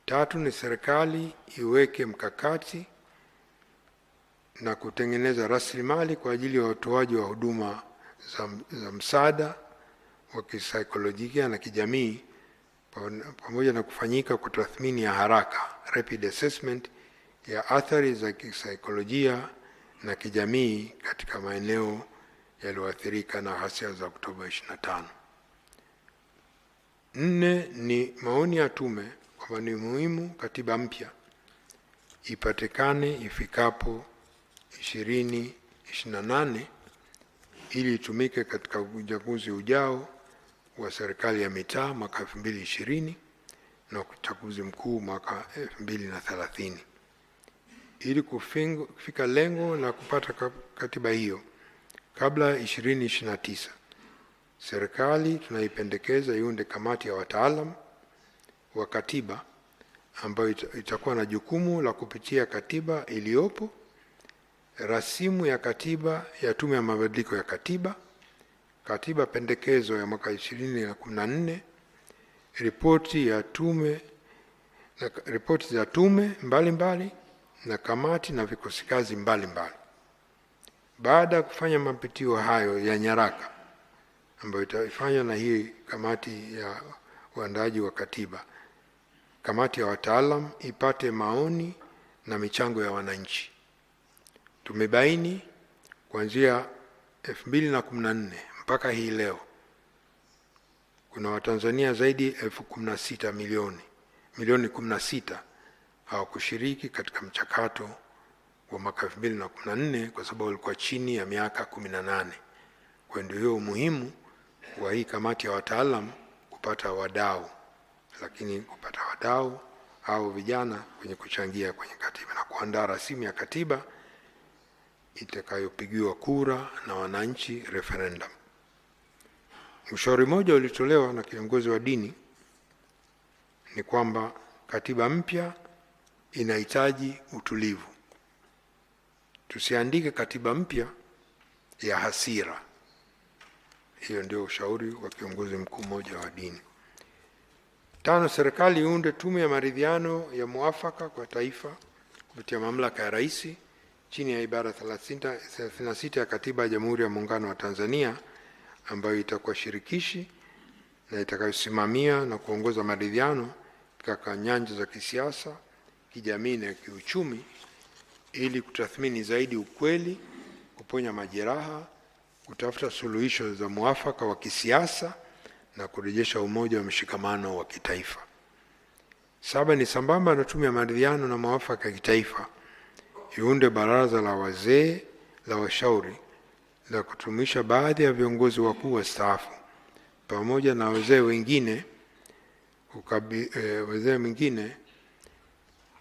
Tatu, ni serikali iweke mkakati na kutengeneza rasilimali kwa ajili ya utoaji wa huduma za msaada wa kisaikolojia na kijamii, pamoja na kufanyika kwa tathmini ya haraka, rapid assessment, ya athari za kisaikolojia na kijamii katika maeneo yaliyoathirika na ghasia za Oktoba 25. Nne, ni maoni ya tume kwamba ni muhimu katiba mpya ipatikane ifikapo 2028 ili itumike katika uchaguzi ujao wa serikali ya mitaa mwaka 2020 na uchaguzi mkuu mwaka 2030. Ili kufika lengo la kupata katiba hiyo kabla ya 2029, serikali tunaipendekeza iunde kamati ya wataalamu wa katiba ambayo itakuwa na jukumu la kupitia katiba iliyopo, rasimu ya katiba ya Tume ya Mabadiliko ya Katiba, katiba pendekezo ya mwaka 2014, ripoti za tume mbalimbali na kamati na vikosi kazi mbalimbali. Baada ya kufanya mapitio hayo ya nyaraka ambayo itafanywa na hii kamati ya uandaji wa katiba, kamati ya wataalam ipate maoni na michango ya wananchi. Tumebaini kuanzia 2014 mpaka hii leo kuna Watanzania zaidi 16 milioni 16 hawakushiriki katika mchakato wa mwaka 2014 kwa sababu walikuwa chini ya miaka 18. Kwa ndio umuhimu wa hii kamati ya wataalam kupata wadau, lakini kupata wadau au vijana kwenye kuchangia kwenye katiba na kuandaa rasimu ya katiba itakayopigiwa kura na wananchi, referendum. Ushauri mmoja ulitolewa na kiongozi wa dini ni kwamba katiba mpya inahitaji utulivu. Tusiandike katiba mpya ya hasira. Hiyo ndio ushauri wa kiongozi mkuu mmoja wa dini. Tano, serikali iunde tume ya maridhiano ya muafaka kwa taifa kupitia mamlaka ya Rais chini ya ibara 36 ya Katiba ya Jamhuri ya Muungano wa Tanzania, ambayo itakuwa shirikishi na itakayosimamia na kuongoza maridhiano katika nyanja za kisiasa, kijamii na kiuchumi, ili kutathmini zaidi ukweli, kuponya majeraha, kutafuta suluhisho za muafaka wa kisiasa na kurejesha umoja wa mshikamano wa kitaifa. Saba, ni sambamba na tume ya maridhiano na muafaka ya kitaifa iunde baraza la wazee la washauri la kutumisha baadhi ya viongozi wakuu wastaafu pamoja na wazee wengine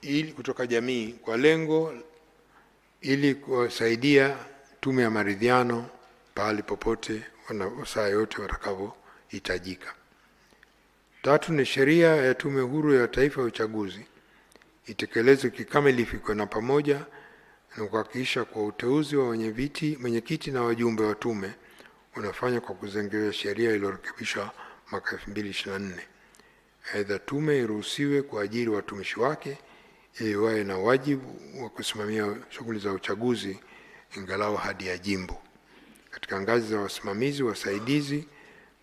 ili kutoka jamii kwa lengo ili kuwasaidia tume ya maridhiano pahali popote na saa yote watakavyohitajika. Tatu, ni sheria ya Tume Huru ya Taifa ya Uchaguzi itekelezwe kikamilifu na pamoja na kuhakikisha kwa uteuzi wa mwenyekiti na wajumbe wa tume unafanywa kwa kuzingatia sheria iliyorekebishwa mwaka 2024. Aidha, tume iruhusiwe kuajiri watumishi wake ili wawe na wajibu wa kusimamia shughuli za uchaguzi ingalau hadi ya jimbo. Katika ngazi za wasimamizi, wasaidizi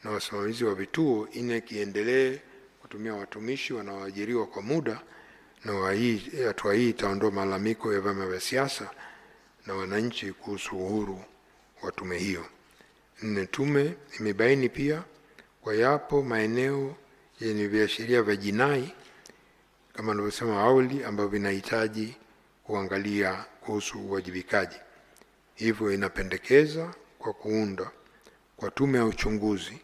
na wasimamizi wa vituo, INEC iendelee kutumia watumishi wanaoajiriwa kwa muda, na hatua hii itaondoa malalamiko ya vyama vya siasa na wananchi kuhusu uhuru wa tume hiyo. 4. Tume imebaini pia kwa yapo maeneo yenye viashiria vya jinai kama nilivyosema awali ambavyo vinahitaji kuangalia kuhusu uwajibikaji. Hivyo inapendekeza kwa kuunda kwa tume ya uchunguzi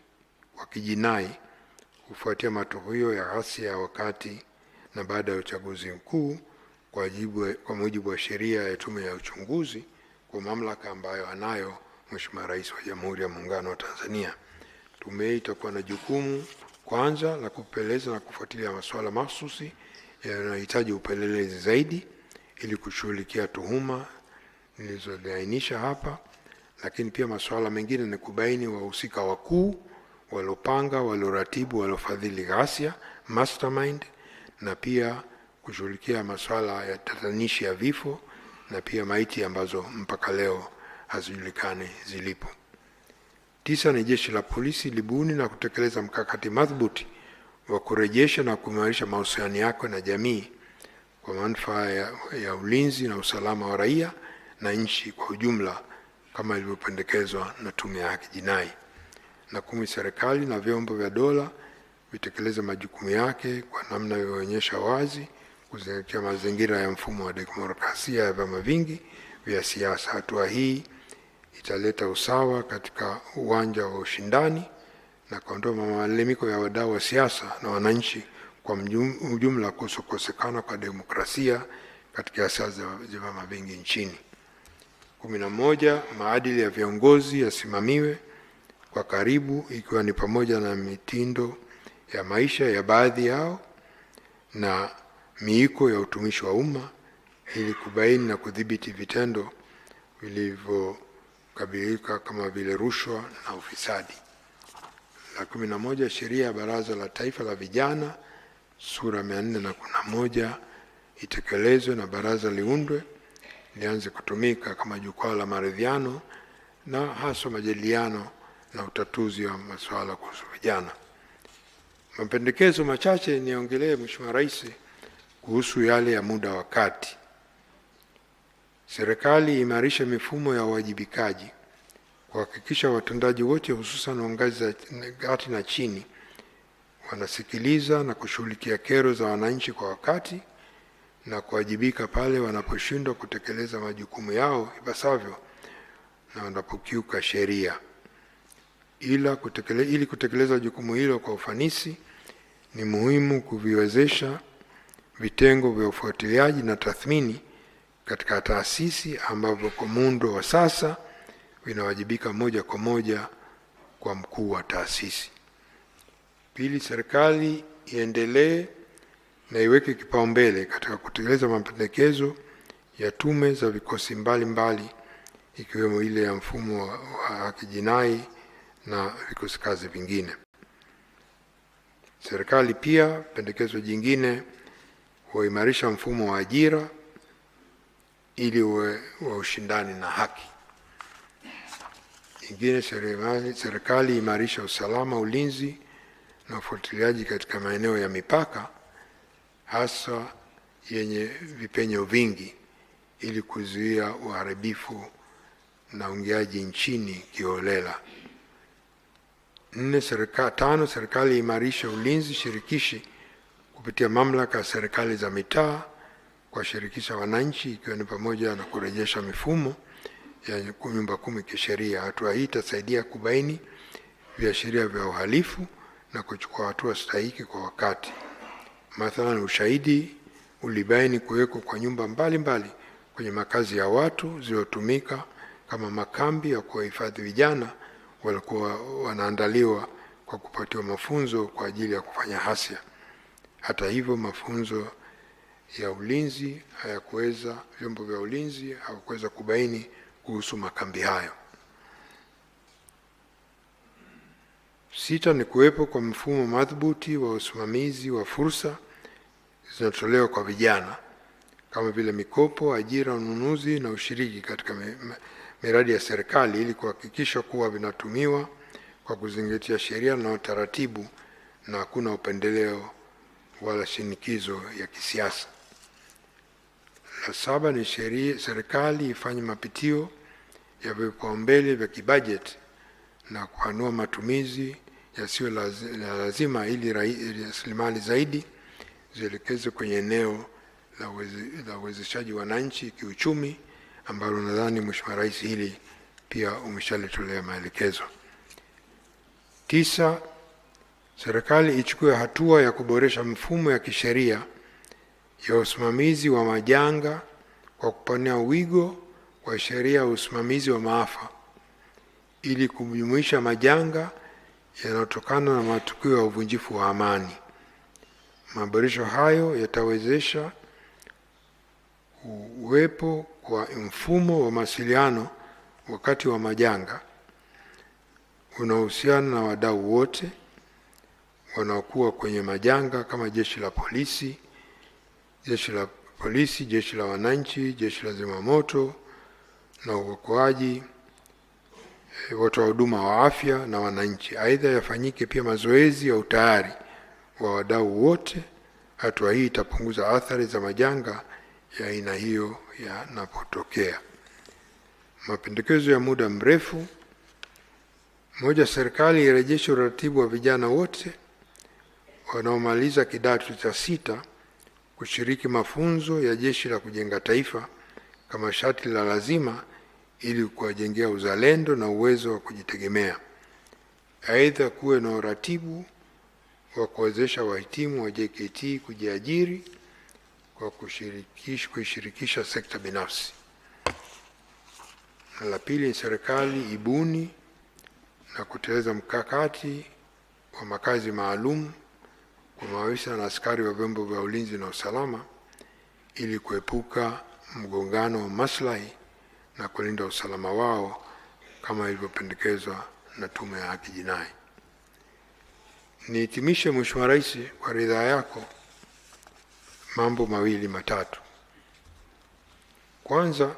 wa kijinai kufuatia matukio ya ghasia wakati na baada ya uchaguzi mkuu kwa mujibu wa sheria ya tume ya uchunguzi, kwa mamlaka ambayo anayo Mheshimiwa Rais wa Jamhuri ya Muungano wa Tanzania. Tume hii itakuwa na jukumu kwanza la kupeleleza na kufuatilia masuala mahsusi yanayohitaji upelelezi zaidi ili kushughulikia tuhuma nilizoainisha hapa, lakini pia masuala mengine ni kubaini wahusika wakuu waliopanga, walioratibu, waliofadhili ghasia, mastermind, na pia kushughulikia masuala ya tatanishi ya vifo na pia maiti ambazo mpaka leo hazijulikani zilipo. 9. Ni jeshi la polisi libuni na kutekeleza mkakati madhubuti wa kurejesha na kuimarisha mahusiano yake na jamii kwa manufaa ya ulinzi na usalama wa raia na nchi kwa ujumla kama ilivyopendekezwa na Tume ya Haki Jinai. Na 10. Serikali na vyombo vya dola vitekeleze majukumu yake kwa namna inayoonyesha wazi kuzingatia mazingira ya mfumo wa demokrasia ya vyama vingi vya siasa. Hatua hii italeta usawa katika uwanja wa ushindani na kuondoa malalamiko ya wadau wa siasa na wananchi kwa ujumla kuhusu kukosekana kwa demokrasia katika siasa za vyama vingi nchini. 11. Maadili ya viongozi yasimamiwe kwa karibu, ikiwa ni pamoja na mitindo ya maisha ya baadhi yao na miiko ya utumishi wa umma ili kubaini na kudhibiti vitendo vilivyokabilika kama vile rushwa na ufisadi. La 11. Sheria ya Baraza la Taifa la Vijana sura 411 itekelezwe na baraza liundwe lianze kutumika kama jukwaa la maridhiano na hasa majadiliano na utatuzi wa masuala kuhusu vijana. Mapendekezo machache niongelee Mheshimiwa Rais kuhusu yale ya muda wa kati. Serikali imarishe mifumo ya uwajibikaji kuhakikisha watendaji wote hususan wa ngazi za kati na chini wanasikiliza na kushughulikia kero za wananchi kwa wakati na kuwajibika pale wanaposhindwa kutekeleza majukumu yao ipasavyo na wanapokiuka sheria. Ili kutekeleza jukumu hilo kwa ufanisi, ni muhimu kuviwezesha vitengo vya ufuatiliaji na tathmini katika taasisi ambavyo kwa muundo wa sasa vinawajibika moja kwa moja kwa mkuu wa taasisi. 2. Serikali iendelee na iweke kipaumbele katika kutekeleza mapendekezo ya tume za vikosi mbalimbali ikiwemo ile ya mfumo wa haki jinai na vikosi kazi vingine. Serikali pia, pendekezo jingine, huimarisha mfumo wa ajira ili uwe wa ushindani na haki. Ingine, serikali imarisha usalama, ulinzi na ufuatiliaji katika maeneo ya mipaka hasa yenye vipenyo vingi ili kuzuia uharibifu na uingiaji nchini kiholela. 5. Serikali imarisha ulinzi shirikishi kupitia mamlaka ya serikali za mitaa kuwashirikisha wananchi ikiwa ni pamoja na kurejesha mifumo ya nyumba 10 kisheria. Hatua hii itasaidia kubaini viashiria vya uhalifu na kuchukua hatua stahiki kwa wakati. Mathalan, ushahidi ulibaini kuwekwa kwa nyumba mbalimbali kwenye makazi ya watu zilizotumika kama makambi ya kuwahifadhi vijana walikuwa wanaandaliwa kwa kupatiwa mafunzo kwa ajili ya kufanya hasia. Hata hivyo, mafunzo ya ulinzi vyombo vya ulinzi hawakuweza kubaini kuhusu makambi hayo. 6 ni kuwepo kwa mfumo madhubuti wa usimamizi wa fursa zinatolewa kwa vijana kama vile mikopo, ajira, ununuzi na ushiriki katika miradi ya serikali ili kuhakikisha kuwa vinatumiwa kwa kuzingatia sheria na utaratibu na hakuna upendeleo wala shinikizo ya kisiasa. La 7 ni serikali ifanye mapitio ya vipaumbele vya kibajeti na kupanua matumizi yasiyo lazima ili rasilimali zaidi zielekezwe kwenye eneo la uwezeshaji wananchi kiuchumi, ambalo nadhani Mheshimiwa Rais hili pia umeshalitolea maelekezo. 9, serikali ichukue hatua ya kuboresha mfumo ya kisheria ya usimamizi wa majanga kwa kupanua wigo wa sheria ya usimamizi wa maafa ili kujumuisha majanga yanayotokana na matukio ya uvunjifu wa amani. Maboresho hayo yatawezesha uwepo kwa mfumo wa mawasiliano wakati wa majanga unaohusiana na wadau wote wanaokuwa kwenye majanga kama jeshi la polisi, jeshi la wananchi, jeshi la zimamoto na uokoaji, watoa huduma wa afya na wananchi. Aidha, yafanyike pia mazoezi ya utayari wa wadau wote. Hatua hii itapunguza athari za majanga ya aina hiyo yanapotokea. Mapendekezo ya muda mrefu: 1, serikali irejeshe uratibu wa vijana wote wanaomaliza kidato cha 6 kushiriki mafunzo ya Jeshi la Kujenga Taifa kama sharti la lazima ili kuwajengea uzalendo na uwezo wa kujitegemea. Aidha, kuwe na uratibu wa kuwezesha wahitimu wa JKT kujiajiri kwa kuishirikisha sekta binafsi. Na la 2, serikali ibuni na kutekeleza mkakati wa makazi maalum kwa maafisa na askari wa vyombo vya ulinzi na usalama ili kuepuka mgongano wa maslahi na kulinda usalama wao kama ilivyopendekezwa na Tume ya Haki Jinai. Nihitimishe Mheshimiwa Rais, kwa ridhaa yako, mambo mawili matatu. Kwanza,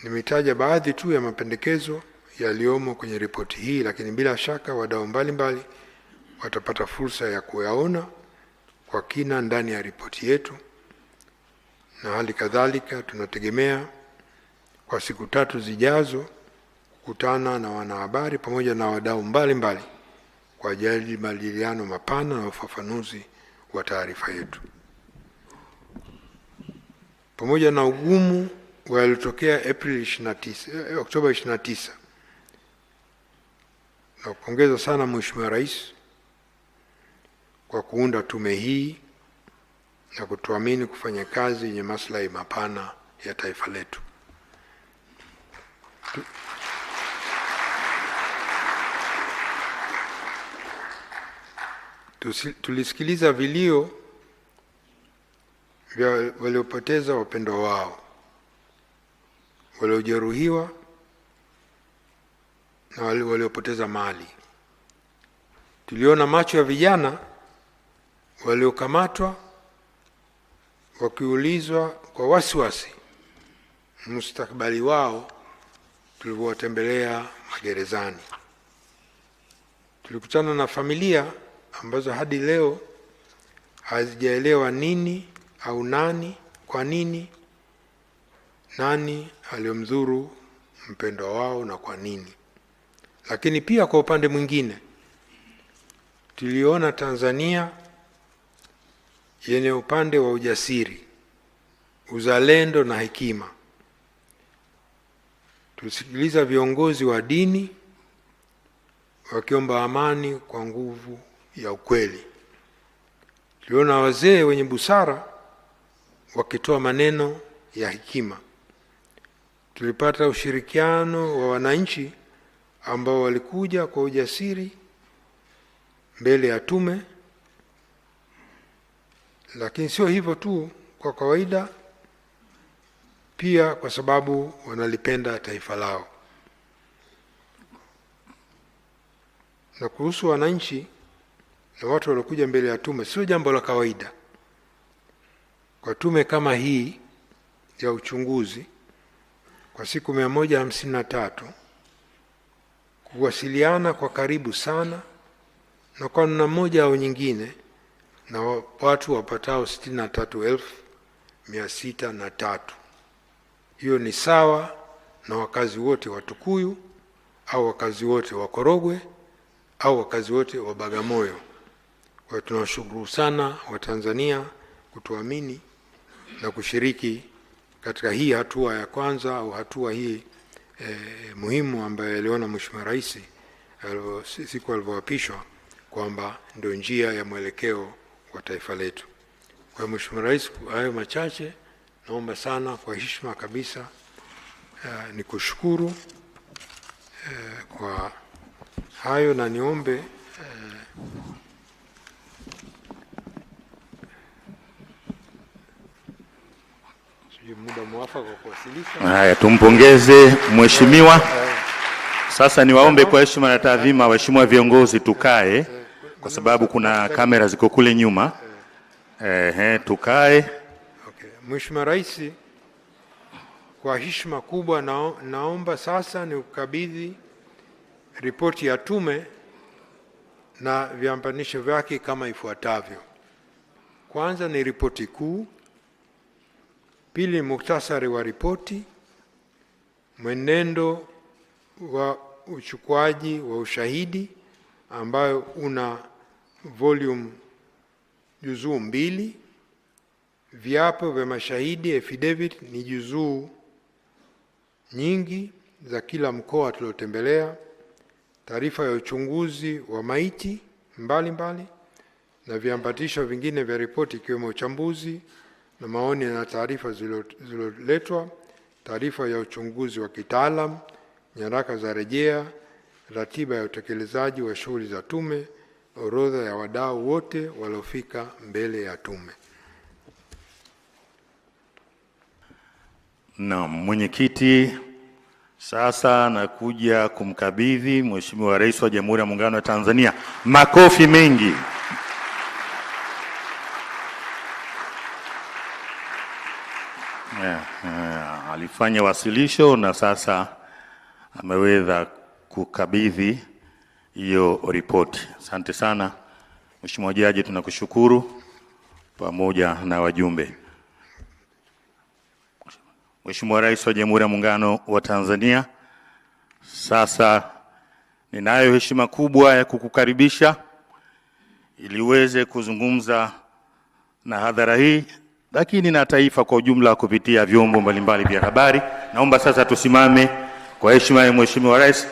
nimetaja baadhi tu ya mapendekezo yaliyomo kwenye ripoti hii, lakini bila shaka wadau mbalimbali watapata fursa ya kuyaona kwa kina ndani ya ripoti yetu, na hali kadhalika tunategemea kwa siku 3 zijazo kukutana na wanahabari pamoja na wadau mbalimbali kwa ajili ya majadiliano mapana na ufafanuzi wa taarifa yetu. Pamoja na ugumu yaliyotokea Oktoba 29, na kupongeza sana Mheshimiwa Rais kwa kuunda tume hii na kutuamini kufanya kazi yenye maslahi mapana ya taifa letu. Tulisikiliza vilio vya waliopoteza wapendwa wao, waliojeruhiwa na waliopoteza mali. Tuliona macho ya vijana waliokamatwa wakiulizwa kwa wasiwasi mustakabali wao tulivyowatembelea magerezani. Tulikutana na familia ambazo hadi leo hazijaelewa nini au nani, kwa nini, nani aliyomdhuru mpendwa wao na kwa nini. Lakini pia kwa upande mwingine tuliona Tanzania yenye upande wa ujasiri, uzalendo na hekima. Tulisikiliza viongozi wa dini wakiomba amani kwa nguvu ya ukweli. Tuliona wazee wenye busara wakitoa maneno ya hekima. Tulipata ushirikiano wa wananchi ambao walikuja kwa ujasiri mbele ya tume Lakini sio hivyo tu, kwa kawaida pia kwa sababu wanalipenda taifa lao. Na kuhusu wananchi na watu waliokuja mbele ya tume, sio jambo la kawaida kwa tume kama hii ya uchunguzi kwa siku 153 kuwasiliana kwa karibu sana na kwa namna moja au nyingine na watu wapatao 63,603. Hiyo ni sawa na wakazi wote wa Tukuyu au wakazi wote wa Korogwe au wakazi wote wa Bagamoyo. Kwa tunawashukuru sana Watanzania kutuamini na kushiriki katika hii hatua ya kwanza au hatua hii muhimu ambayo aliona Mheshimiwa Rais siku alivyoapishwa kwamba ndio njia ya mwelekeo wa taifa letu. Kwa Mheshimiwa Rais, hayo machache naomba sana kwa heshima kabisa nikushukuru kwa hayo, na niombe muda mwafaka wa kuwasilisha. Haya, tumpongeze mheshimiwa. Sasa niwaombe kwa heshima na taadhima waheshimiwa viongozi tukae, kwa sababu kuna kamera ziko kule nyuma. Tukae. Okay. Mheshimiwa Rais, kwa heshima kubwa naomba sasa ni ukabidhi ripoti ya tume na viambanisho vyake kama ifuatavyo. Kwanza ni ripoti kuu, pili muhtasari wa ripoti, mwenendo wa uchukuaji wa ushahidi ambayo una volume juzuu 2, viapo vya mashahidi affidavit ni juzuu nyingi za kila mkoa tuliotembelea, taarifa ya uchunguzi wa maiti mbalimbali na viambatisho vingine vya ripoti ikiwemo uchambuzi na maoni na taarifa zilizoletwa, taarifa ya uchunguzi wa kitaalam, nyaraka za rejea, ratiba ya utekelezaji wa shughuli za tume, orodha ya wadau wote waliofika mbele ya tume. Na mwenyekiti, sasa nakuja kumkabidhi Mheshimiwa Rais wa Jamhuri ya Muungano wa Tanzania. Makofi mengi. Alifanya wasilisho na sasa ameweza kukabidhi hiyo ripoti. Asante sana Mheshimiwa Jaji, tunakushukuru pamoja na wajumbe. Mheshimiwa Rais wa Jamhuri ya Muungano wa Tanzania, sasa ninayo heshima kubwa ya kukukaribisha ili uweze kuzungumza na hadhara hii, lakini na taifa kwa ujumla kupitia vyombo mbalimbali vya habari. Naomba sasa tusimame kwa heshima ya Mheshimiwa Rais.